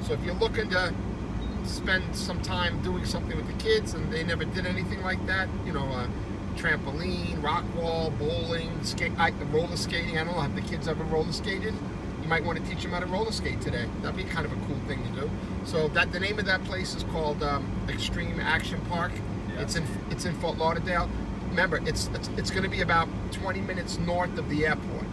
So if you're looking to spend some time doing something with the kids, and they never did anything like that, trampoline, rock wall, bowling, roller skating. I don't know, have the kids ever roller skated? You might want to teach them how to roller skate today. That'd be kind of a cool thing to do. So the name of that place is called Extreme Action Park. Yeah. It's in Fort Lauderdale. Remember, it's going to be about 20 minutes north of the airport.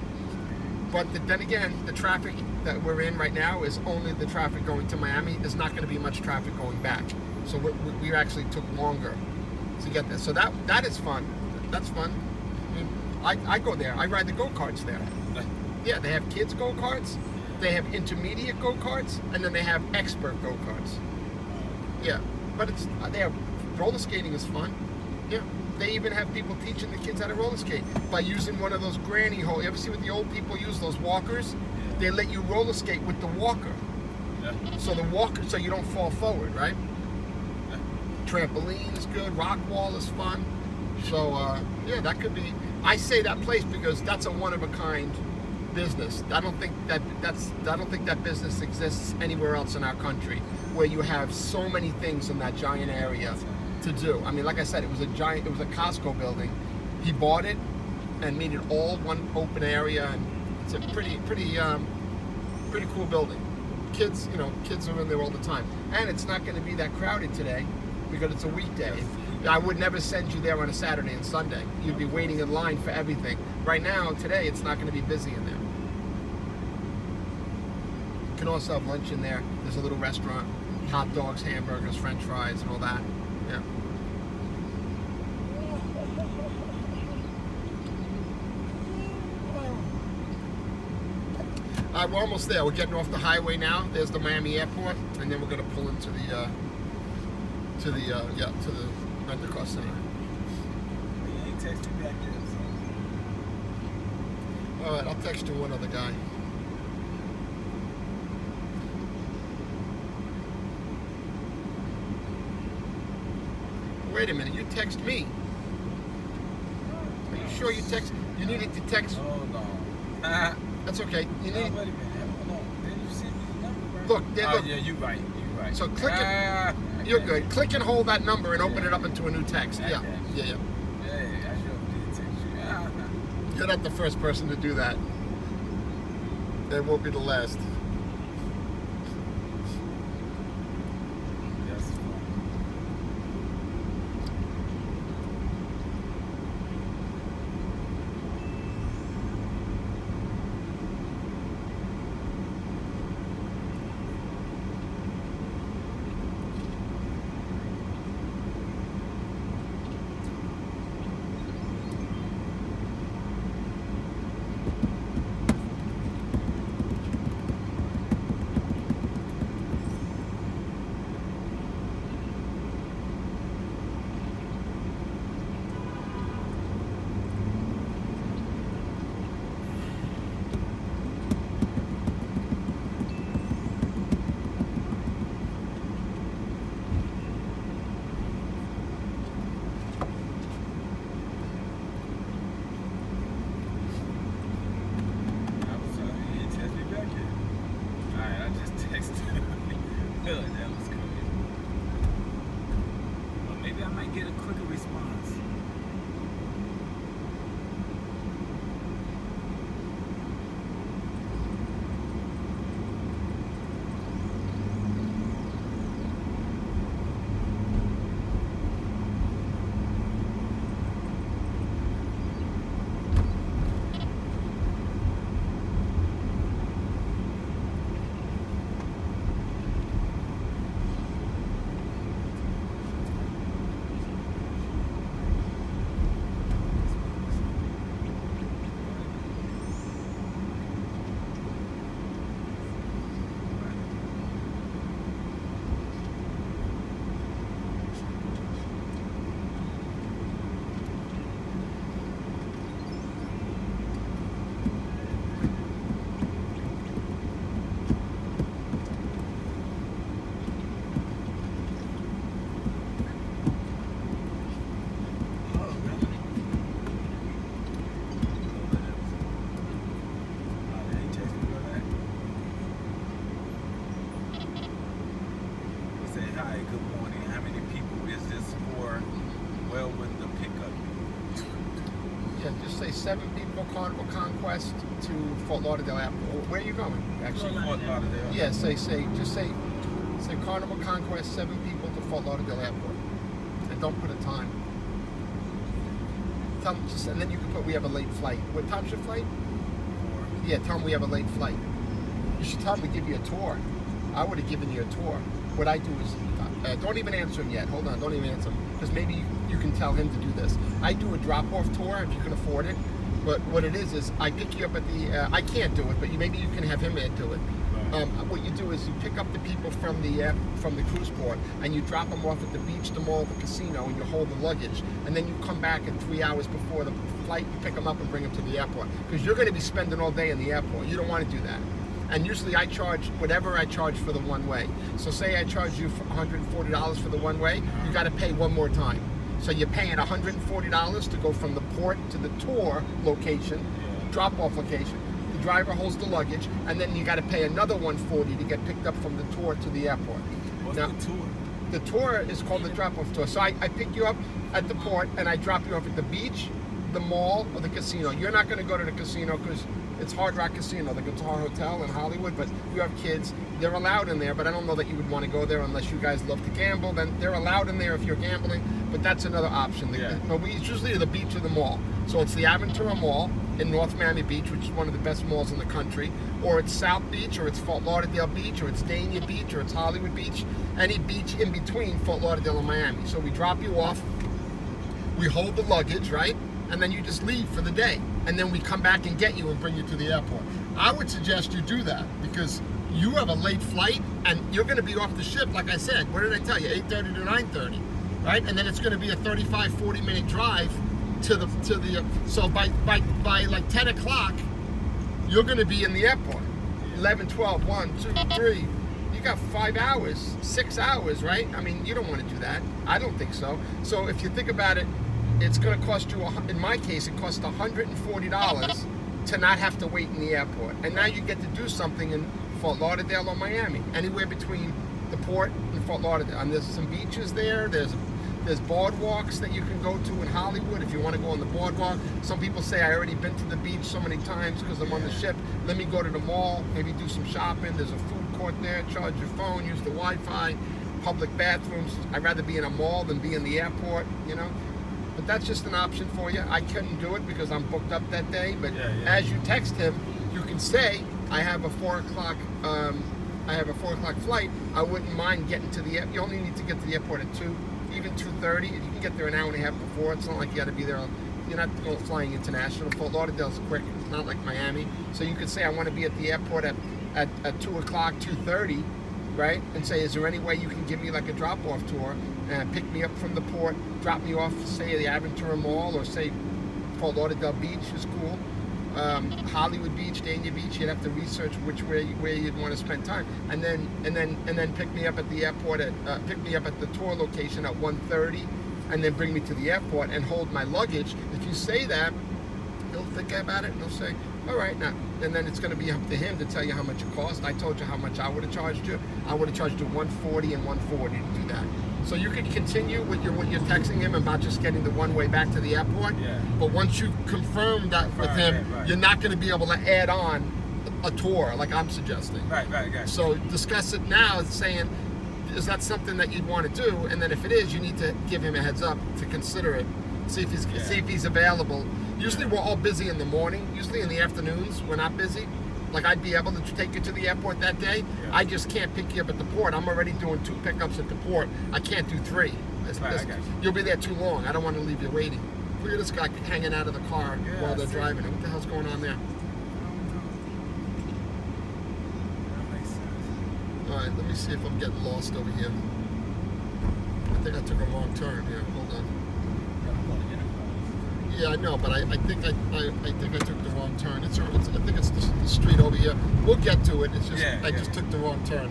But then again, the traffic that we're in right now is only the traffic going to Miami. There's not going to be much traffic going back. So we actually took longer to get there. So that is fun. That's fun. I mean, I go there. I ride the go-karts there. Yeah, they have kids go-karts, they have intermediate go-karts, and then they have expert go-karts. Yeah, but they have roller skating is fun. Yeah, they even have people teaching the kids how to roller skate by using one of those granny holes. You ever see what the old people use, those walkers? They let you roller skate with the walker. Yeah. So you don't fall forward, right? Yeah. Trampoline is good. Rock wall is fun. So yeah, that could be. I say that place because that's a one of a kind business. I don't think that business exists anywhere else in our country, where you have so many things in that giant area to do. I mean, like I said, it was a Costco building. He bought it and made it all one open area, and it's a pretty cool building. Kids are in there all the time, and it's not going to be that crowded today because it's a weekday. I would never send you there on a Saturday and Sunday. You'd be waiting in line for everything. Right now, today, it's not going to be busy in there. You can also have lunch in there. There's a little restaurant, hot dogs, hamburgers, french fries, and all that. Yeah. We're almost there. We're getting off the highway now. There's the Miami airport, and then we're going to pull into the rent-a-car center. You ain't texting back yet, so. All right, I'll text you one other guy. Wait a minute, you text me. Are you sure you text? You needed to text. Hold on. That's okay. You No, need. wait a minute. Hold on. Didn't you send me the number, bro? Look, there, look. Yeah, you're right. You're right. So click it. I You're got good. you. Click and hold that number and open Yeah. it up into a new text. I Yeah, got you. yeah, yeah. Hey, I sure did text you. You're not the first person to do that. It won't be the last. That's fun. I was telling you, you didn't text me back yet. Alright, I just texted him. That was crazy. But maybe I might get a quicker response. Oh, really? Oh, they ain't text me back. He said, hi, good morning. How many people is this for? Well, with the pickup. Yeah, just say 7 people, Carnival Conquest to Fort Lauderdale Airport. Where are you going? Actually, Fort Lauderdale. yeah. Say Carnival Conquest, 7 people to Fort Lauderdale Airport, and don't put a time. Tell them just, and then you can put we have a late flight. What time's your flight? Yeah, tell them we have a late flight. You should tell them to give you a tour. I would have given you a tour. What I do is, don't even answer him yet. Hold on, don't even answer him. Because maybe you can tell him to do this. I do a drop-off tour if you can afford it. But what it is I pick you up at the, I can't do it, but maybe you can have him do it. What you do is you pick up the people from the cruise port and you drop them off at the beach, the mall, the casino, and you hold the luggage. And then you come back at 3 hours before the flight, you pick them up and bring them to the airport. Because you're going to be spending all day in the airport. You don't want to do that. And usually I charge whatever I charge for the one way. So say I charge you for $140 for the one way, you got to pay one more time. So you're paying $140 to go from the port to the tour location, drop-off location. The driver holds the luggage, and then you got to pay another $140 to get picked up from the tour to the airport. What's Now, the tour? the tour is called the drop-off tour. So I pick you up at the port, and I drop you off at the beach, the mall, or the casino. You're not going to go to the casino because it's Hard Rock Casino, the Guitar Hotel in Hollywood, but you have kids. They're allowed in there, but I don't know that you would want to go there unless you guys love to gamble. Then they're allowed in there if you're gambling, but that's another option. Yeah. But it's usually the beach or the mall. So it's the Aventura Mall in North Miami Beach, which is one of the best malls in the country, or it's South Beach, or it's Fort Lauderdale Beach, or it's Dania Beach, or it's Hollywood Beach, any beach in between Fort Lauderdale and Miami. So we drop you off, we hold the luggage, right? And then you just leave for the day. And then we come back and get you and bring you to the airport. I would suggest you do that because you have a late flight and you're going to be off the ship, like I said. What did I tell you? 8:30 to 9:30, right? And then it's going to be a 35, 40-minute drive to the. So by like 10 o'clock, you're going to be in the airport. 11, 12, 1, 2, 3. you got 5 hours, 6 hours, right? I mean, you don't want to do that. I don't think so. So if you think about it, it's going to cost you, in my case, it costs $140 to not have to wait in the airport. And now you get to do something in Fort Lauderdale or Miami, anywhere between the port and Fort Lauderdale. And there's some beaches there. There's boardwalks that you can go to in Hollywood if you want to go on the boardwalk. Some people say, I already been to the beach so many times because I'm on the ship. Let me go to the mall, maybe do some shopping. There's a food court there. Charge your phone, use the Wi-Fi, public bathrooms. I'd rather be in a mall than be in the airport, you know. But that's just an option for you. I couldn't do it because I'm booked up that day. But as you text him, you can say, I have a 4 o'clock. I have a 4 o'clock flight. I wouldn't mind getting to the airport. You only need to get to the airport at 2. Even 2:30, you can get there an hour and a half before. It's not like you got to be there. You're not going flying international. Fort Lauderdale's quick. It's not like Miami. So you could say, I want to be at the airport at 2 o'clock, 2:30, right? And say, is there any way you can give me like a drop-off tour and pick me up from the port, drop me off, say, the Aventura Mall, or say Fort Lauderdale Beach is cool. Hollywood Beach, Dania Beach. You'd have to research where you'd want to spend time, and then pick me up at the airport pick me up at the tour location at 1:30, and then bring me to the airport and hold my luggage. If you say that, he'll think about it and he'll say, all right, now, and then it's going to be up to him to tell you how much it costs. I told you how much I would have charged you. I would have charged you $140 and $140 to do that. So you can continue with what you're texting him about just getting the one way back to the airport. Yeah. But once you confirm that with him, you're not going to be able to add on a tour like I'm suggesting. Right. So discuss it now, saying, is that something that you'd want to do? And then if it is, you need to give him a heads up to consider it. See if he's available. Usually we're all busy in the morning. Usually in the afternoons we're not busy. Like I'd be able to take you to the airport that day. Yeah. I just can't pick you up at the port. I'm already doing 2 pickups at the port. I can't do 3. You'll be there too long. I don't want to leave you waiting. Look at this guy hanging out of the car while they're driving. What the hell's going on there? That makes sense. All right, let me see if I'm getting lost over here. I think I took a wrong turn here. Hold on. Yeah, I know, but I think I took the wrong turn. I think it's the street over here. We'll get to it. It's just I just took the wrong turn.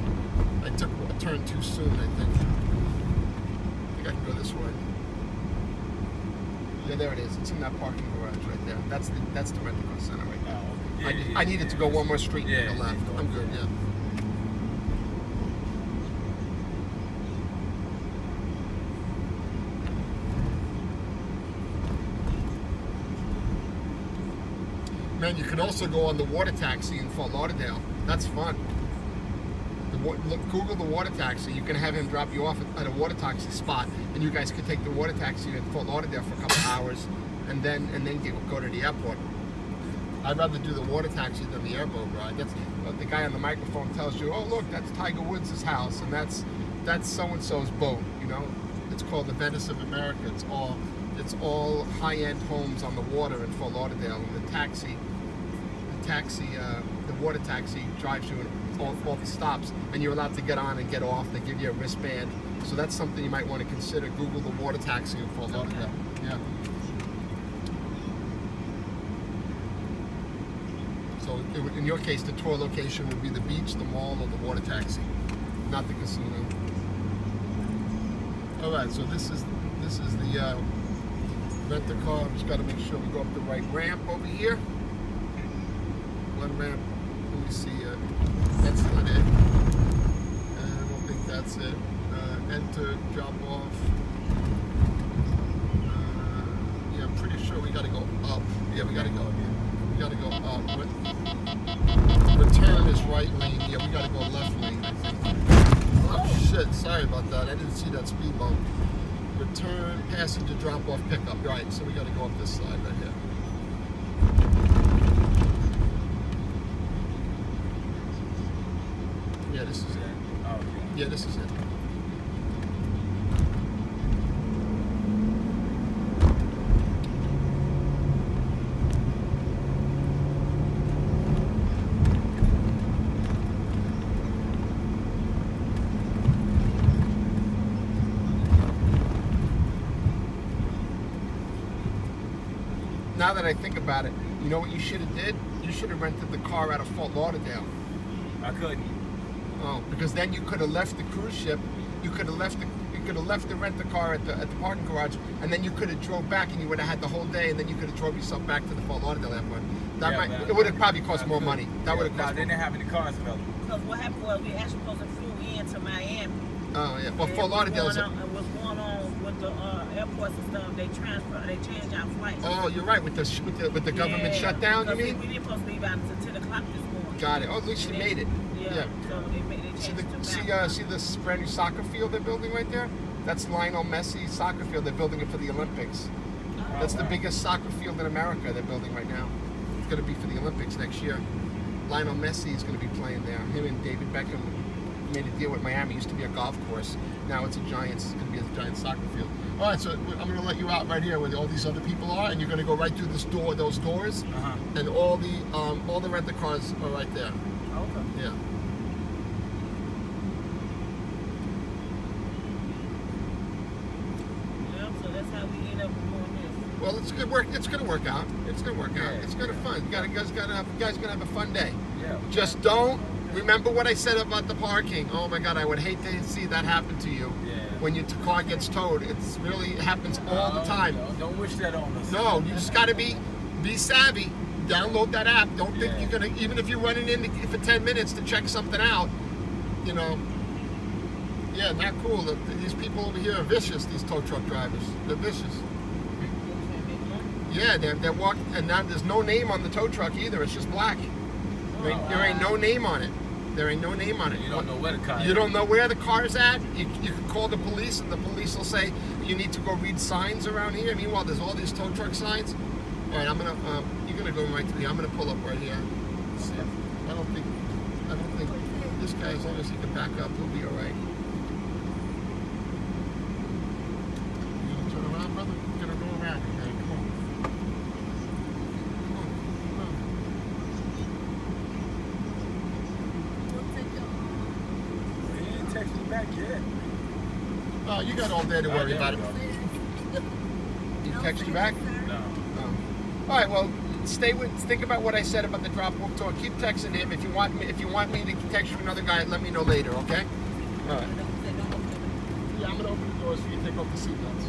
I took a turn too soon, I think. I think I can go this way. Yeah, there it is. It's in that parking garage right there. That's the rental car center right now. I needed to go one more street to the left. I'm good. Yeah. Man, you can also go on the water taxi in Fort Lauderdale. That's fun. Google the water taxi. You can have him drop you off at a water taxi spot, and you guys could take the water taxi in Fort Lauderdale for a couple hours, and then go to the airport. I'd rather do the water taxi than the airboat ride. That's the guy on the microphone tells you, oh look, that's Tiger Woods' house, and that's so-and-so's boat. You know, it's called the Venice of America. It's all high-end homes on the water in Fort Lauderdale, and the water taxi drives you in all the stops, and you're allowed to get on and get off. They give you a wristband, so that's something you might want to consider. Google the water taxi in Fort Lauderdale. Yeah. So in your case, the tour location would be the beach, the mall, or the water taxi, not the casino. All right, so this is the rent-a-car. Just got to make sure we go up the right ramp over here. One ramp. Let me see. That's not it. I don't think that's it. Enter, drop off. Yeah, I'm pretty sure we got to go up. Yeah, we got to go. We got to go up. Return is right lane. Yeah, we got to go left lane, I think. Oh shit! Sorry about that. I didn't see that speed bump. Return, passenger drop off, pickup. Right. So we got to go up this side right here. Yeah, this is it. Oh, okay. Yeah, this is it. Now that I think about it, you know what you should have did? You should have rented the car out of Fort Lauderdale. I couldn't. Oh, because then you could have left the cruise ship. You could have left the rent-a-car at the parking garage, and then you could have drove back, and you would have had the whole day, and then you could have drove yourself back to the Fort Lauderdale airport. It would have probably cost more money. That would have cost. They didn't have any cars available. Because what happened was we actually supposed to flew into Miami. Oh yeah, well And Fort Lauderdale is. what's going on with the airports and stuff? They changed our flights. Oh, you're right with the government shutdown. You mean? We didn't supposed to leave out until 10 o'clock this morning. Got it. Oh, at least you made it. Yeah. So they changed See this brand new soccer field they're building right there? That's Lionel Messi's soccer field. They're building it for the Olympics. That's the biggest soccer field in America they're building right now. It's going to be for the Olympics next year. Lionel Messi is going to be playing there. Him and David Beckham made a deal with Miami. It used to be a golf course. Now it's it's going to be a giant soccer field. All right, so I'm going to let you out right here where all these other people are, and you're going to go right through those doors, and all the rent-a-cars are right there. Okay. Yeah. So that's how we end up doing this. Well, it's gonna work. It's gonna work out. It's gonna work out. Yeah, It's gonna fun. You guys gonna have a fun day. Yeah. Just don't remember what I said about the parking. Oh my God, I would hate to see that happen to you. Yeah. When your car gets towed, it happens all the time. Don't wish that on us. No, you just gotta be savvy. Download that app. Don't think you're gonna, even if you're running in for 10 minutes to check something out, you know. Yeah, not cool. These people over here are vicious. These tow truck drivers, they're vicious. Yeah, they're walking, and now there's no name on the tow truck either. It's just black. There ain't no name on it. There ain't no name on it. You don't know where the car is. You don't know where the car's at. You can call the police, and the police will say you need to go read signs around here. Meanwhile, there's all these tow truck signs. All right, you're gonna go right to me. I'm gonna pull up right here. I don't think this guy, as long as he can back up, he'll be all right. You gonna turn around, brother? You're gonna go around. Okay, come on. He ain't text me back yet. Oh, you got all day to worry about it. He text you back? No. All right. Well, think about what I said about the drop-off tour. Keep texting him. If you want me to text you another guy, let me know later. Okay? All right. Yeah, I'm gonna open the doors for you. Take off the seatbelts.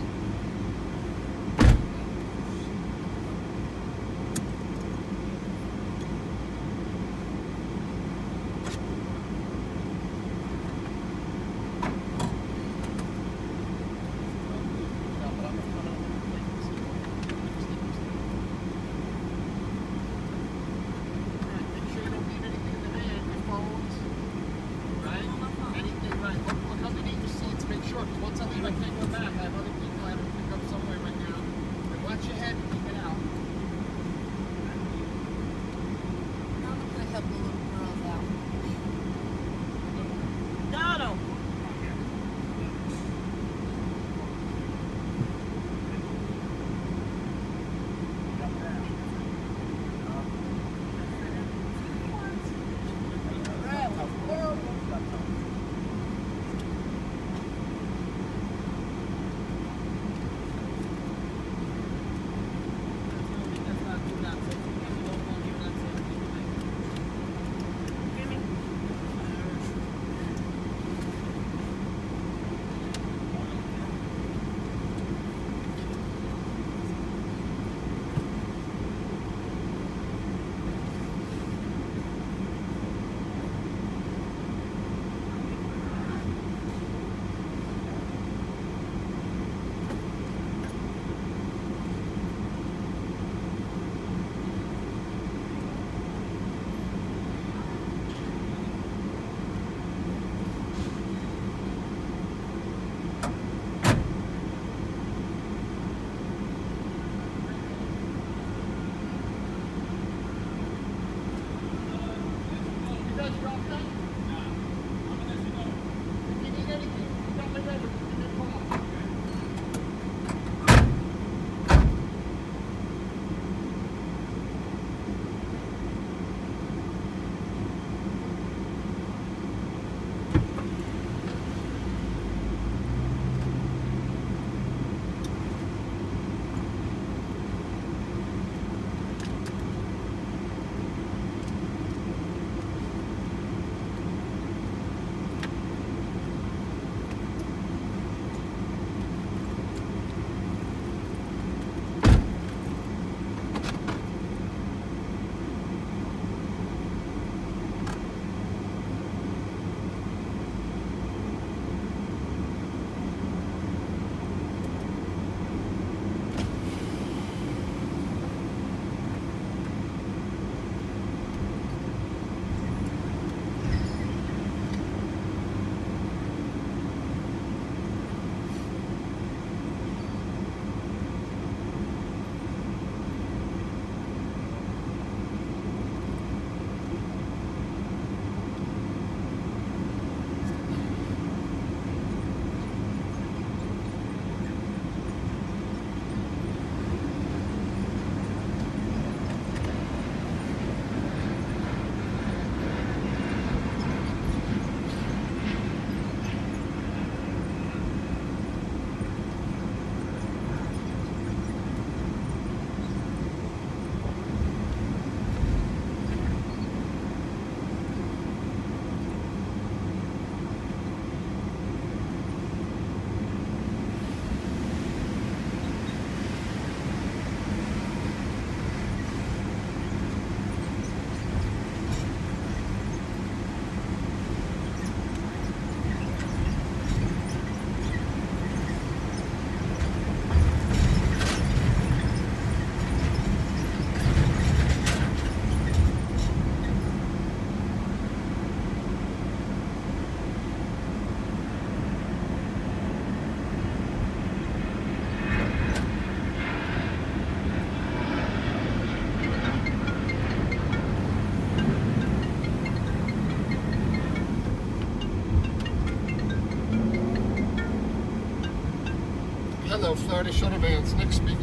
Hello, Florida Shuttle Vans. Nick speaking.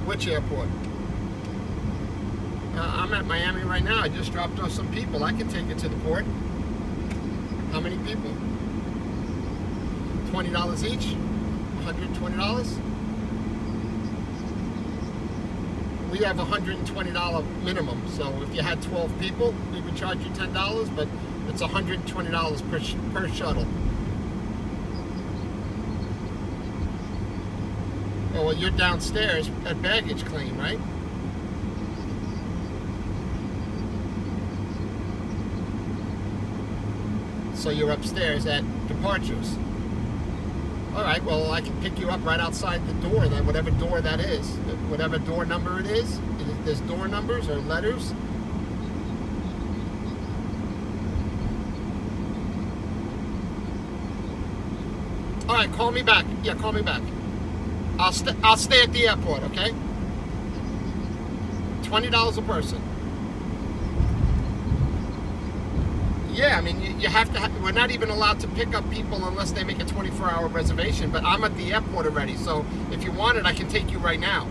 Which airport? I'm at Miami right now. I just dropped off some people. I can take you to the port. How many people? $20 each? $120? We have $120 minimum. So if you had 12 people, we would charge you $10, but it's $120 per shuttle. Oh, well, you're downstairs at baggage claim, right? So you're upstairs at departures. All right, well, I can pick you up right outside the door, then whatever door that is, whatever door number it is. There's door numbers or letters. All right, call me back. Yeah, call me back. I'll stay at the airport, okay? $20 a person. Yeah, I mean, you have to. We're not even allowed to pick up people unless they make a 24-hour reservation. But I'm at the airport already, so if you want it, I can take you right now.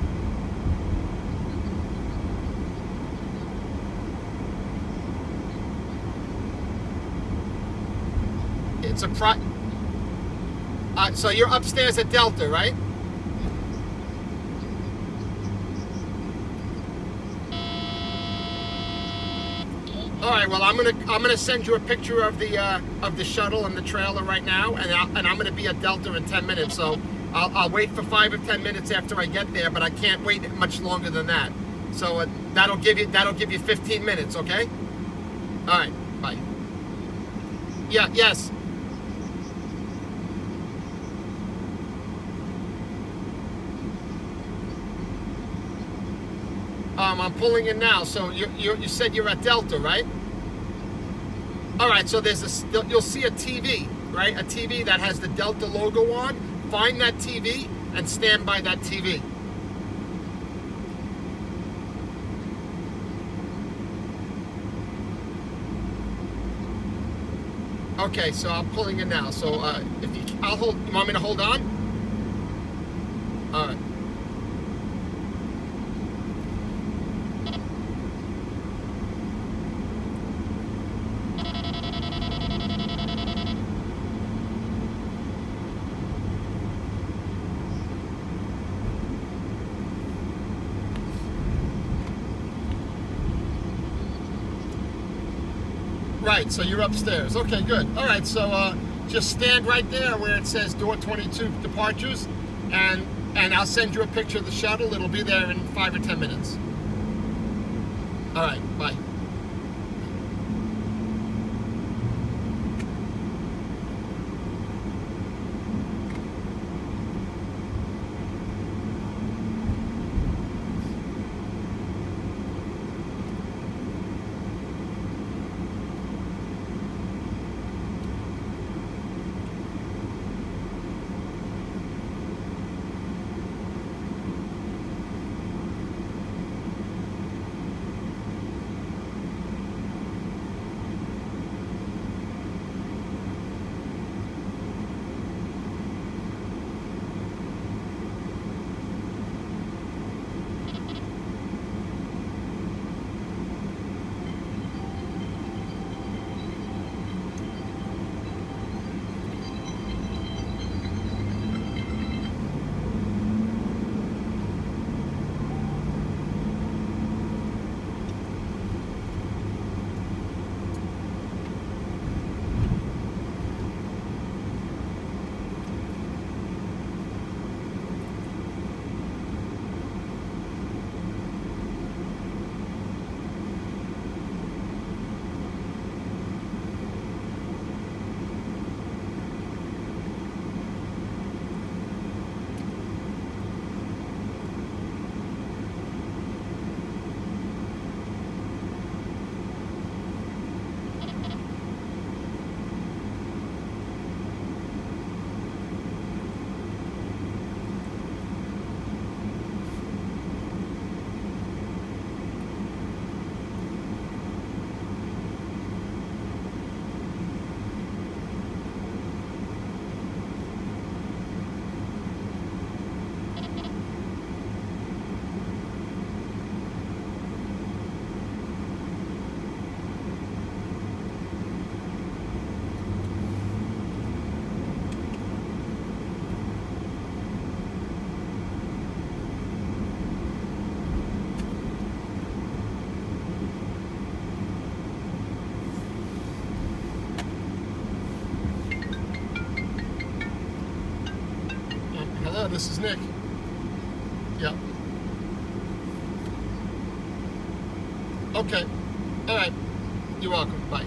It's a so you're upstairs at Delta, right? All right. Well, I'm gonna send you a picture of the shuttle and the trailer right now, and I'm gonna be at Delta in 10 minutes. So I'll wait for 5 or 10 minutes after I get there, but I can't wait much longer than that. So that'll give you 15 minutes. Okay. All right. Bye. Yeah. Yes. I'm pulling in now. So you said you're at Delta, right? All right. So you'll see a TV, right? A TV that has the Delta logo on. Find that TV and stand by that TV. Okay. So I'm pulling in now. So I'll hold. You want me to hold on? All right. Right, so you're upstairs. Okay, good. All right, so just stand right there where it says door 22 departures, and I'll send you a picture of the shuttle. It'll be there in 5 or 10 minutes. All right, bye. this is Nick. Yep. Okay. All right. You're welcome. Bye.